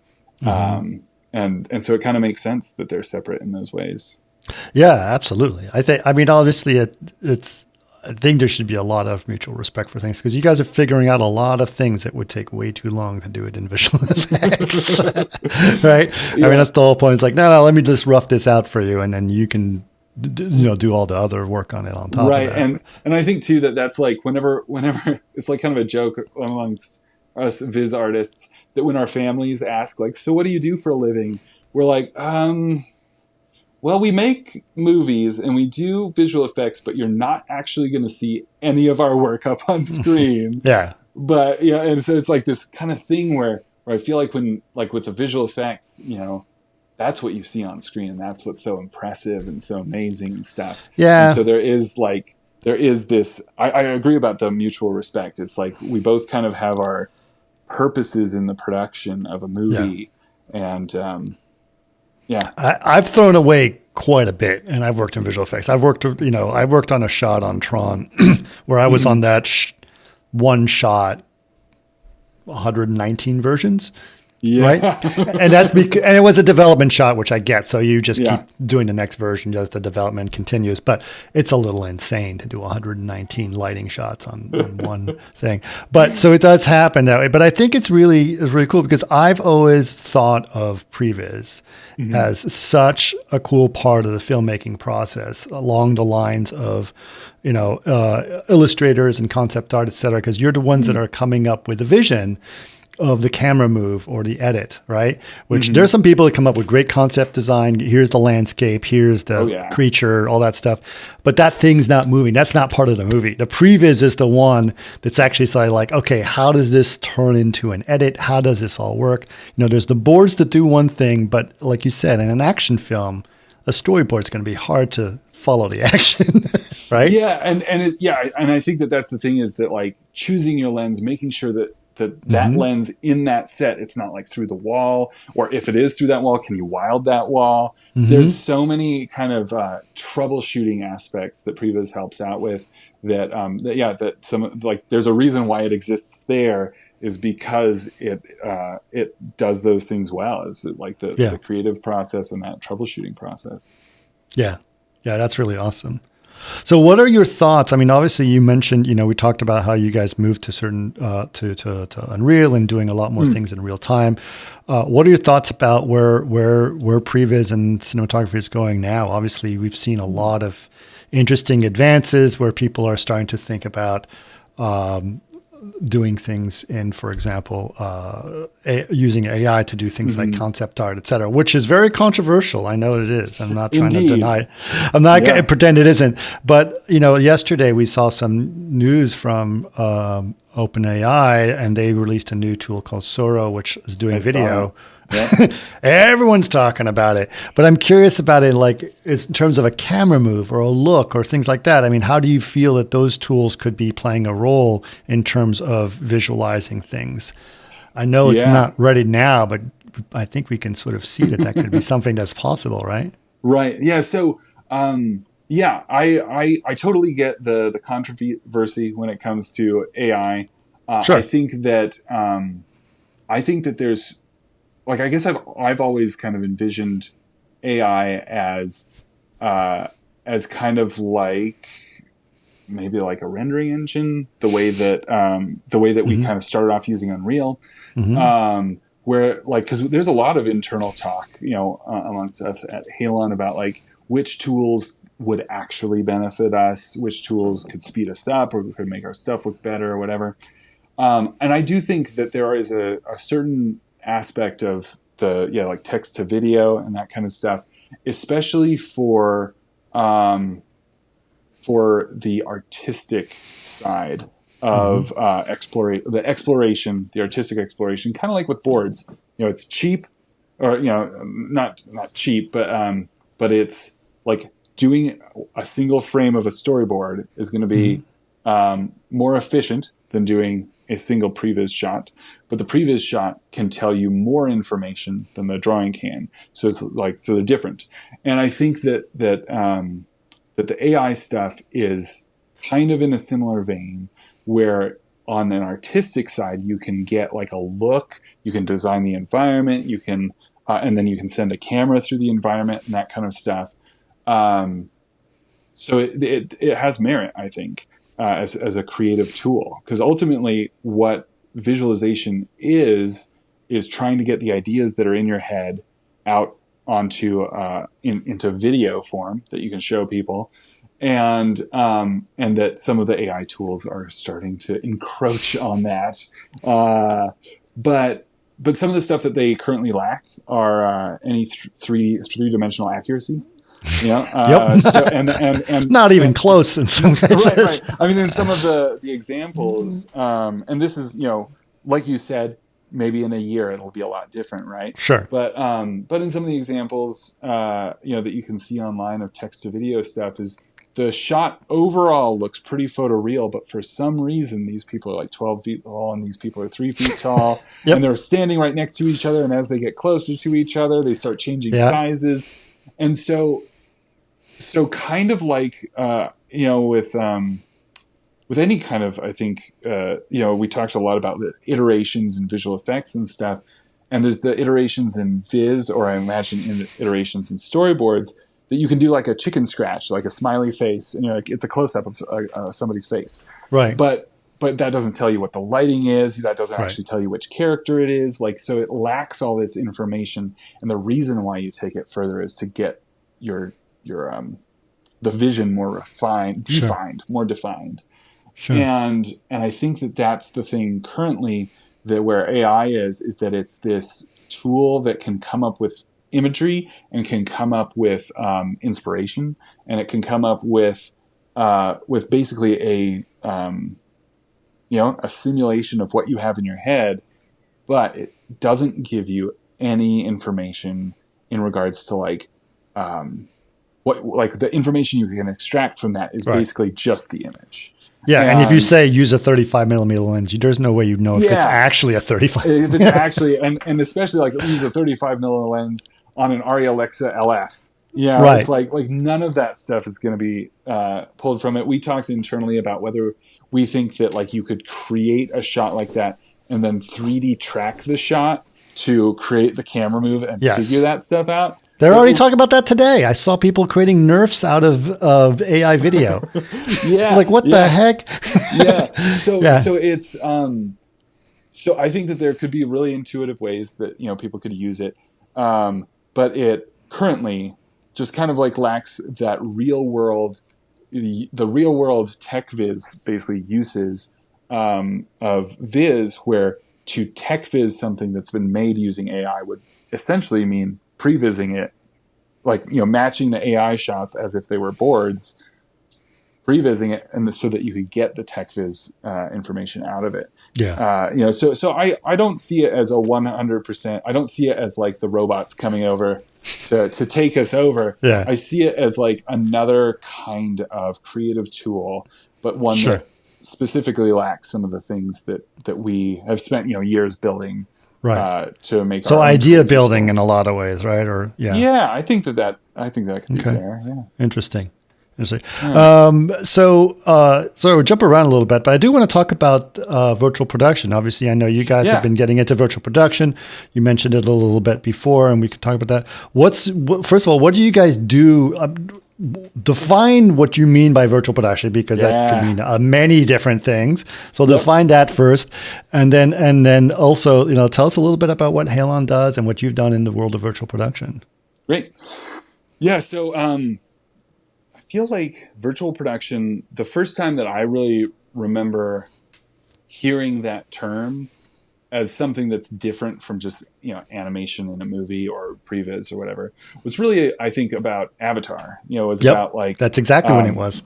And so it kind of makes sense that they're separate in those ways. Yeah, absolutely. Honestly, I think there should be a lot of mutual respect for things, because you guys are figuring out a lot of things that would take way too long to do it in visual effects, right? Yeah. I mean, that's the whole point. It's like, no, let me just rough this out for you, and then you can, do all the other work on it on top. Right, of that. And I think too that's like whenever it's like kind of a joke amongst us viz artists that when our families ask like, so what do you do for a living? We're like, well, we make movies and we do visual effects, but you're not actually going to see any of our work up on screen. Yeah. But yeah, and so it's like this kind of thing where I feel like when, like with the visual effects, that's what you see on screen. That's what's so impressive and so amazing and stuff. Yeah. And so there is this, I agree about the mutual respect. It's like we both kind of have our purposes in the production of a movie. Yeah. And, I've thrown away quite a bit, and I've worked in visual effects. I worked on a shot on Tron where I was on that one shot, 119 versions. Yeah. Right. And that's and it was a development shot, which I get. So you just keep doing the next version as the development continues. But it's a little insane to do 119 lighting shots on one thing. But so it does happen that way. But I think it's really cool, because I've always thought of previz as such a cool part of the filmmaking process, along the lines of, illustrators and concept art, et cetera, because you're the ones that are coming up with the vision of the camera move or the edit, right? Which there's some people that come up with great concept design. Here's the landscape, here's the creature, all that stuff. But that thing's not moving. That's not part of the movie. The previz is the one that's actually like, okay, how does this turn into an edit? How does this all work? There's the boards that do one thing, but like you said, in an action film, a storyboard is going to be hard to follow the action, right? Yeah, and I think that's the thing, is that like choosing your lens, making sure that lens in that set, it's not like through the wall, or if it is through that wall, can you wild that wall? There's so many kind of troubleshooting aspects that previz helps out with that some, like, there's a reason why it exists there, is because it does those things well, is like the creative process and that troubleshooting process. Yeah, that's really awesome. So what are your thoughts? I mean, obviously you mentioned, we talked about how you guys moved to certain, to Unreal and doing a lot more things in real time. What are your thoughts about where previz and cinematography is going now? Obviously we've seen a lot of interesting advances where people are starting to think about, doing things in, for example, using AI to do things like concept art, et cetera, which is very controversial. I know it is. I'm not trying to deny it. I'm not going to pretend it isn't. But, yesterday we saw some news from OpenAI, and they released a new tool called Sora, which is doing video. Yeah. Everyone's talking about it, but I'm curious about it, like it's in terms of a camera move or a look or things like that. I mean, how do you feel that those tools could be playing a role in terms of visualizing things? I know it's not ready now, but I think we can sort of see that could be something that's possible, right? Right. Yeah. So, I totally get the controversy when it comes to AI. Sure. I think that there's, like, I guess I've always kind of envisioned AI as kind of like maybe like a rendering engine, the way that we kind of started off using Unreal, where, like, because there's a lot of internal talk, amongst us at Halon about like which tools would actually benefit us, which tools could speed us up or could make our stuff look better or whatever. And I do think that there is a certain aspect of like text to video and that kind of stuff, especially for the artistic side of the artistic exploration, kind of like with boards. It's cheap, or not cheap, but it's like doing a single frame of a storyboard is going to be more efficient than doing a single previz shot, but the previz shot can tell you more information than the drawing can. So it's like, so they're different. And I think that the AI stuff is kind of in a similar vein, where on an artistic side, you can get like a look, you can design the environment, you can, and then you can send a camera through the environment and that kind of stuff. So it has merit, I think, as a creative tool, because ultimately what visualization is trying to get the ideas that are in your head out onto into video form that you can show people, and that some of the AI tools are starting to encroach on that. But some of the stuff that they currently lack are any three-dimensional accuracy. Yep. So, and not even close in some cases. Right. I mean, in some of the examples, and this is, like you said, maybe in a year it'll be a lot different, right? Sure. But in some of the examples, that you can see online of text to video stuff, is the shot overall looks pretty photoreal, but for some reason these people are like 12 feet tall and these people are 3 feet tall, Yep. and they're standing right next to each other, and as they get closer to each other, they start changing sizes, and so kind of like with any kind of, I think, we talked a lot about the iterations in visual effects and stuff, and there's the iterations in Viz, or I imagine iterations in storyboards, that you can do like a chicken scratch, like a smiley face, and it's a close-up of somebody's face. Right. But that doesn't tell you what the lighting is. That doesn't actually tell you which character it is. Like, so it lacks all this information. And the reason why you take it further is to get your the vision more defined. Sure. And I think that that's the thing currently, that where AI is that it's this tool that can come up with imagery and can come up with inspiration, and it can come up with basically a simulation of what you have in your head, but it doesn't give you any information in regards to what the information you can extract from that is basically just the image. Yeah, and if you say use a 35 millimeter lens, there's no way you'd know if it's actually a 35. If it's actually, and especially like use a 35 millimeter lens on an Argylle LF. Yeah, right. It's like none of that stuff is going to be pulled from it. We talked internally about whether we think that like you could create a shot like that and then 3D track the shot to create the camera move and figure that stuff out. They're already talking about that today. I saw people creating Nerfs out of AI video. Like, what the heck? So it's so I think that there could be really intuitive ways that people could use it, but it currently just kind of like lacks that real world, the real world techviz basically uses of Viz, where to techviz something that's been made using AI would essentially mean previzing it, like matching the AI shots as if they were boards, previzing it, and so that you could get the techviz information out of it. So I don't see it as a 100%. I don't see it as like the robots coming over to take us over. I see it as like another kind of creative tool, but one that specifically lacks some of the things that we have spent years building. To make so idea building in a lot of ways, right? Or I think that can be fair. Interesting. So jump around a little bit, but I do want to talk about virtual production. Obviously, I know you guys have been getting into virtual production. You mentioned it a little bit before, and we could talk about that. First of all, what do you guys do? Define what you mean by virtual production, because that could mean many different things. So define that first, and then also tell us a little bit about what Halon does and what you've done in the world of virtual production. Great. So I feel like virtual production, the first time that I really remember hearing that term as something that's different from just animation in a movie or previz or whatever, was really, I think, about Avatar. It was about like that's exactly when it was.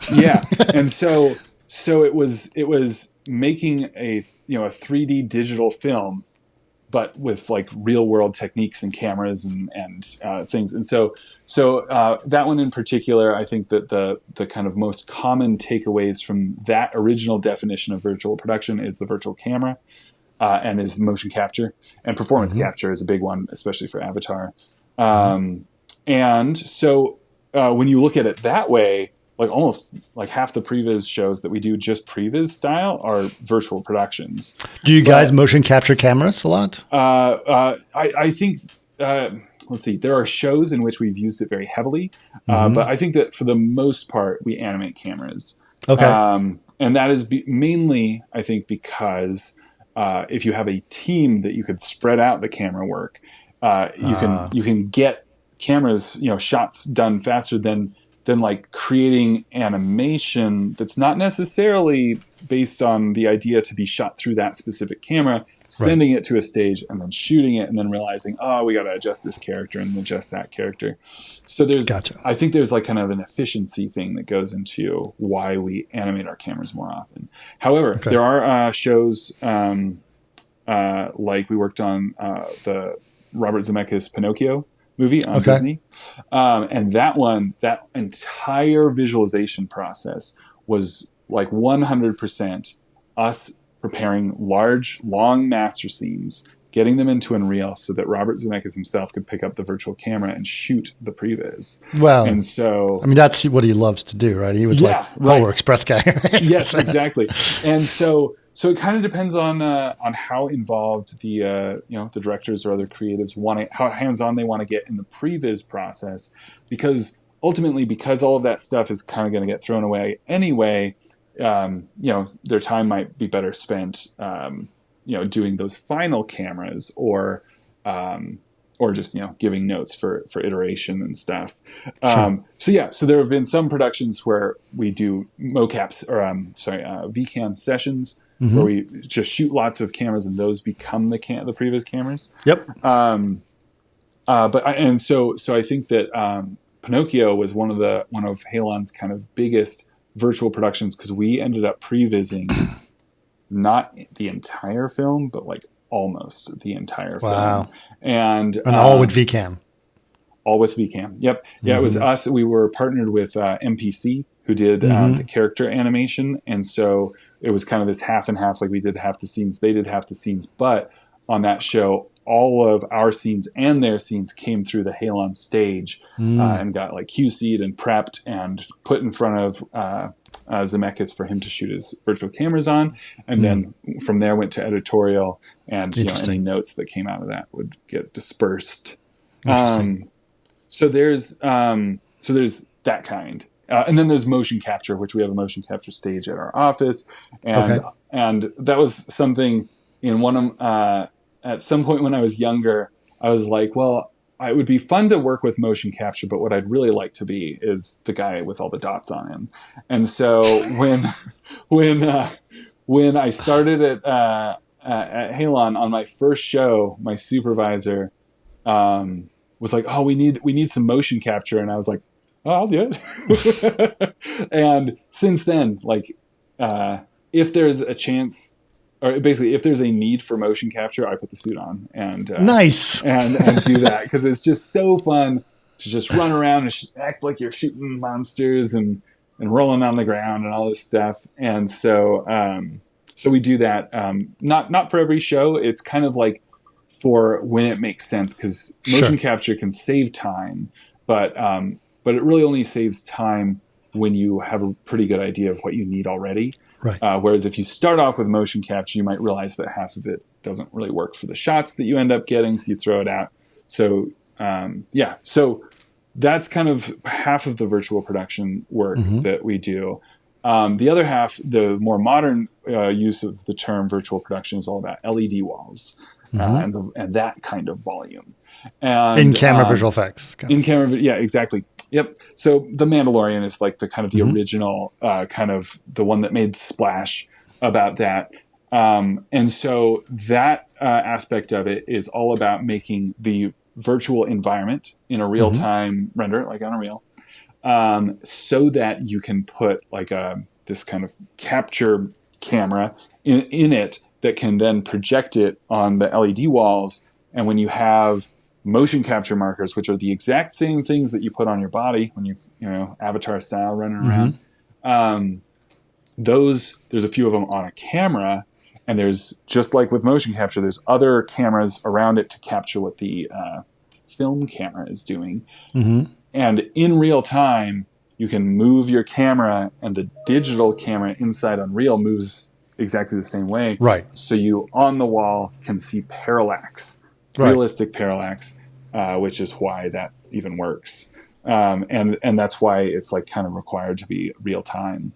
And so it was making a 3D digital film, but with like real world techniques and cameras and things. And so that one in particular, I think that the kind of most common takeaways from that original definition of virtual production is the virtual camera, and is motion capture, and performance capture is a big one, especially for Avatar. And so when you look at it that way, like almost like half the previz shows that we do just previz style are virtual productions. Do you guys motion capture cameras a lot? I think, let's see, there are shows in which we've used it very heavily, but I think that for the most part, we animate cameras. Okay. And that is mainly, I think, because if you have a team that you could spread out the camera work, you can get cameras, shots done faster than like creating animation that's not necessarily based on the idea to be shot through that specific camera, sending it to a stage and then shooting it and then realizing, we got to adjust this character and adjust that character. So I think there's like kind of an efficiency thing that goes into why we animate our cameras more often. However, there are shows like we worked on the Robert Zemeckis Pinocchio movie on Disney. And that entire visualization process was like 100% us preparing large, long master scenes, getting them into Unreal so that Robert Zemeckis himself could pick up the virtual camera and shoot the previs. Wow. And so, I mean, that's what he loves to do, right? He was Polar Express guy. Yes, exactly. And so it kind of depends on how involved the directors or other creatives how hands-on they want to get in the previs process, because ultimately, because all of that stuff is kind of going to get thrown away anyway, their time might be better spent, doing those final cameras or just giving notes for iteration and stuff. So there have been some productions where we do mocaps or VCam sessions. Where we just shoot lots of cameras and those become the previz cameras. Yep. So I think that Pinocchio was one of Halon's kind of biggest virtual productions, because we ended up previzing not the entire film, but like almost the entire film. And all with VCam. All with VCam. Yep. Yeah, it was us. We were partnered with MPC, who did the character animation. And so it was kind of this half and half, like we did half the scenes, they did half the scenes. But on that show, all of our scenes and their scenes came through the Halon stage and got like QC'd and prepped and put in front of Zemeckis for him to shoot his virtual cameras on. And then from there went to editorial, and any notes that came out of that would get dispersed. So there's that kind. And then there's motion capture, which we have a motion capture stage at our office. And that was something in one of, at some point when I was younger, I was like, well, it would be fun to work with motion capture, but what I'd really like to be is the guy with all the dots on him. And so when I started at Halon on my first show, my supervisor was like, "Oh, we need some motion capture," and I was like, "Oh, I'll do it." And since then, like, if there's a chance, or basically if there's a need for motion capture, I put the suit on and nice and do that, because it's just so fun to just run around and act like you're shooting monsters and rolling on the ground and all this stuff. And so we do that. Not for every show. It's kind of like for when it makes sense, because motion capture can save time, but it really only saves time when you have a pretty good idea of what you need already. Right. Whereas if you start off with motion capture, you might realize that half of it doesn't really work for the shots that you end up getting, so you throw it out. So so that's kind of half of the virtual production work that we do. The other half, the more modern use of the term virtual production, is all about LED walls and that kind of volume. And in-camera visual effects. In-camera, yeah, exactly. Yep. So The Mandalorian is like the kind of the original, kind of the one that made the splash about that. And so that aspect of it is all about making the virtual environment in a real-time render, like on Unreal, so that you can put like this kind of capture camera in it that can then project it on the LED walls. And when you have motion capture markers, which are the exact same things that you put on your body when you Avatar style running around, there's a few of them on a camera, and there's, just like with motion capture, there's other cameras around it to capture what the film camera is doing. And in real time, you can move your camera, and the digital camera inside Unreal moves exactly the same way. Right. So you, on the wall, can see parallax, realistic parallax, which is why that even works. And that's why it's like kind of required to be real time.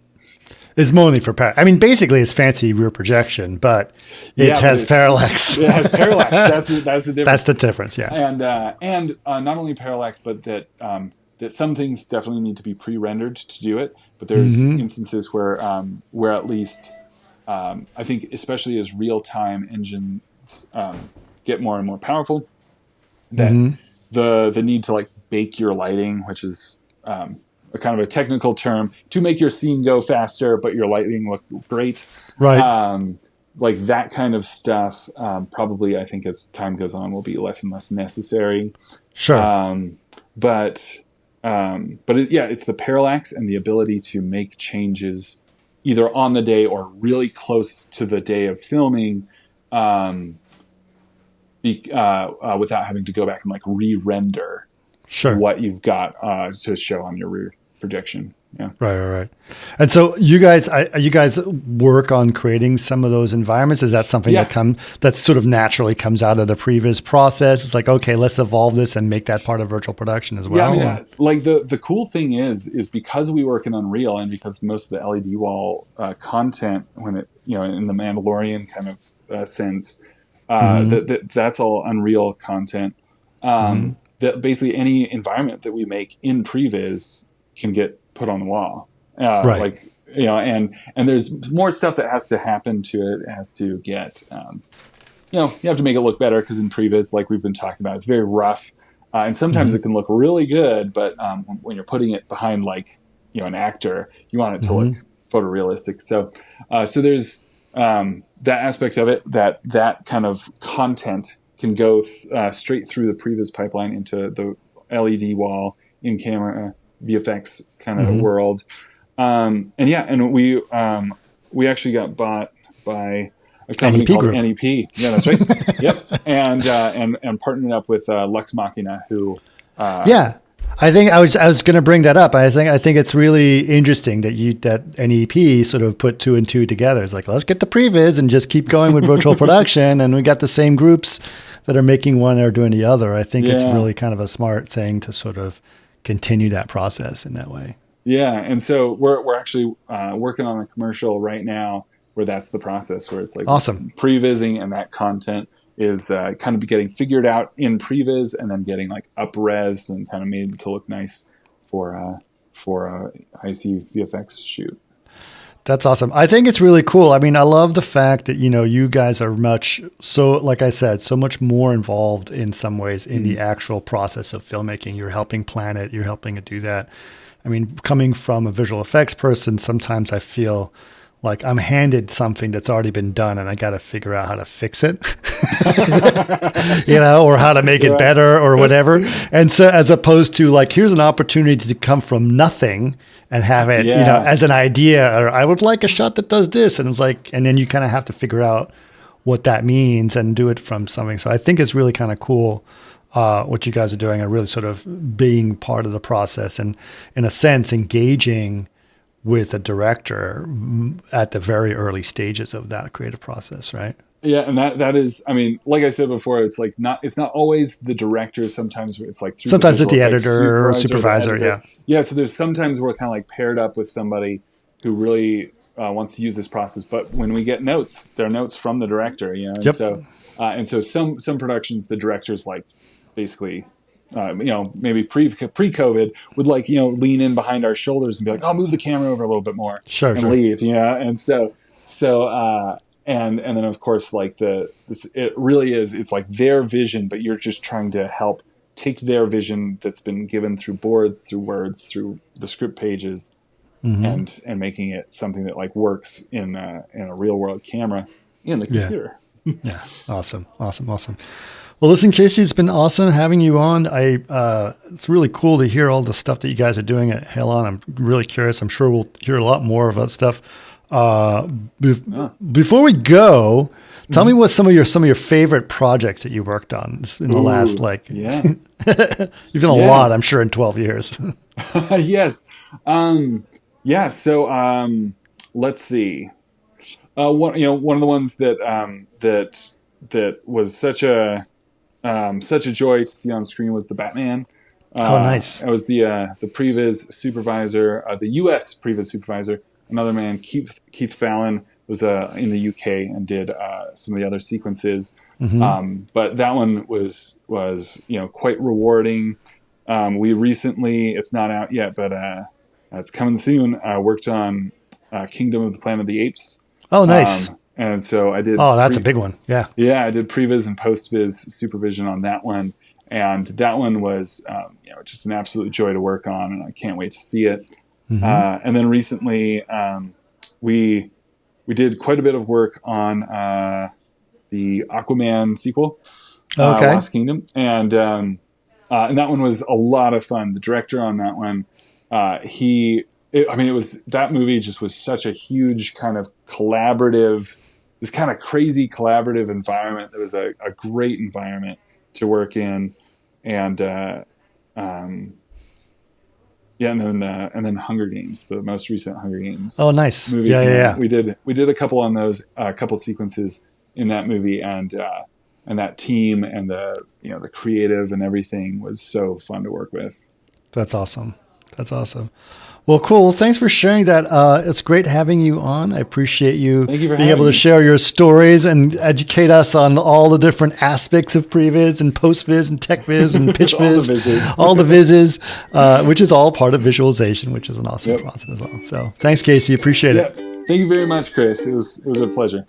It's mainly for I mean, basically, it's fancy rear projection, but it has parallax. It has parallax. That's the difference. That's the difference, yeah. And not only parallax, but that some things definitely need to be pre-rendered to do it. But there's instances where at least I think, especially as real-time engines get more and more powerful, that the need to like bake your lighting, which is a kind of a technical term, to make your scene go faster, but your lighting look great. Right. Like that kind of stuff, probably, I think, as time goes on, will be less and less necessary. Sure. But it's the parallax and the ability to make changes either on the day or really close to the day of filming, without having to go back and like re-render what you've got to show on your rear projection. Yeah. Right. And so you guys work on creating some of those environments. Is that something that sort of naturally comes out of the previz process? It's like, okay, let's evolve this and make that part of virtual production as well. Yeah, I mean, like the cool thing is because we work in Unreal, and because most of the LED wall content, when it, in the Mandalorian kind of sense, that's all Unreal content. That basically any environment that we make in previz can get put on the wall. Like, and there's more stuff that has to happen to it. It has to get, you have to make it look better, because in previz, like we've been talking about, it's very rough. And sometimes it can look really good, but when you're putting it behind like, an actor, you want it to look photorealistic. So there's that aspect of it, that kind of content can go straight through the previz pipeline into the LED wall, in camera, VFX kind of world. And we actually got bought by a company called Group. NEP. Yeah, that's right. Yep. And partnered up with Lux Machina, who I think I was going to bring that up. I think it's really interesting that NEP sort of put two and two together. It's like, let's get the previz and just keep going with virtual production, and we got the same groups that are making one or doing the other. I think it's really kind of a smart thing to sort of continue that process in that way. Yeah, and so we're actually working on a commercial right now where that's the process, where it's like awesome prevising, and that content is kind of getting figured out in previz, and then getting like up-res and kind of made to look nice for a IC VFX shoot. That's awesome. I think it's really cool. I mean, I love the fact that, you guys are like I said, so much more involved in some ways in the actual process of filmmaking. You're helping plan it. You're helping it do that. I mean, coming from a visual effects person, sometimes I feel like I'm handed something that's already been done, and I got to figure out how to fix it, or how to make it better or whatever. And so, as opposed to like, here's an opportunity to come from nothing and have it, as an idea, or I would like a shot that does this. And it's like, and then you kind of have to figure out what that means and do it from something. So I think it's really kind of cool what you guys are doing, and really sort of being part of the process, and in a sense, engaging with a director at the very early stages of that creative process, right? Yeah, and that is, I mean, like I said before, it's not always the director. Sometimes it's like sometimes it's the editor or supervisor. Yeah. So there's sometimes we're kind of like paired up with somebody who really wants to use this process. But when we get notes, they're notes from the director, And so some productions, the director's like basically. Maybe pre-COVID would like, lean in behind our shoulders and be like, "Oh, move the camera over a little bit more," and leave, And so, and then of course, like it really is, it's like their vision, but you're just trying to help take their vision that's been given through boards, through words, through the script pages, and making it something that like works in a real world camera. in the computer. Yeah. Awesome. Well, listen, Casey, it's been awesome having you on. It's really cool to hear all the stuff that you guys are doing at Halon. I'm really curious. I'm sure we'll hear a lot more of that stuff. Before we go, tell me what some of your favorite projects that you worked on in the last, you've done a lot, I'm sure, in 12 years. Yes. So, let's see. One of the ones that was such a joy to see on screen was the Batman. Nice. I was the previz supervisor, the U.S. previz supervisor. Another man, Keith Fallon, was in the UK and did some of the other sequences. But that one was quite rewarding. We recently, it's not out yet, but it's coming soon. Worked on Kingdom of the Planet of the Apes. Oh, nice. And so I did. Oh, that's a big one. Yeah. Yeah, I did previz and postviz supervision on that one, and that one was just an absolute joy to work on, and I can't wait to see it. And then recently, we did quite a bit of work on the Aquaman sequel, Lost Kingdom, and that one was a lot of fun. The director on that one, that movie just was such a huge kind of collaborative, this kind of crazy collaborative environment. It was a great environment to work in, and and then Hunger Games, the most recent Hunger Games. Oh, nice. Movie. Yeah. We did a couple on those, couple sequences in that movie, and that team and the creative and everything was so fun to work with. That's awesome. Well, cool. Thanks for sharing that. It's great having you on. I appreciate you being able to share your stories and educate us on all the different aspects of previz and postviz and techviz and pitchviz, all the vizzes, which is all part of visualization, which is an awesome process as well. So thanks, Casey. Appreciate it. Thank you very much, Chris. It was a pleasure.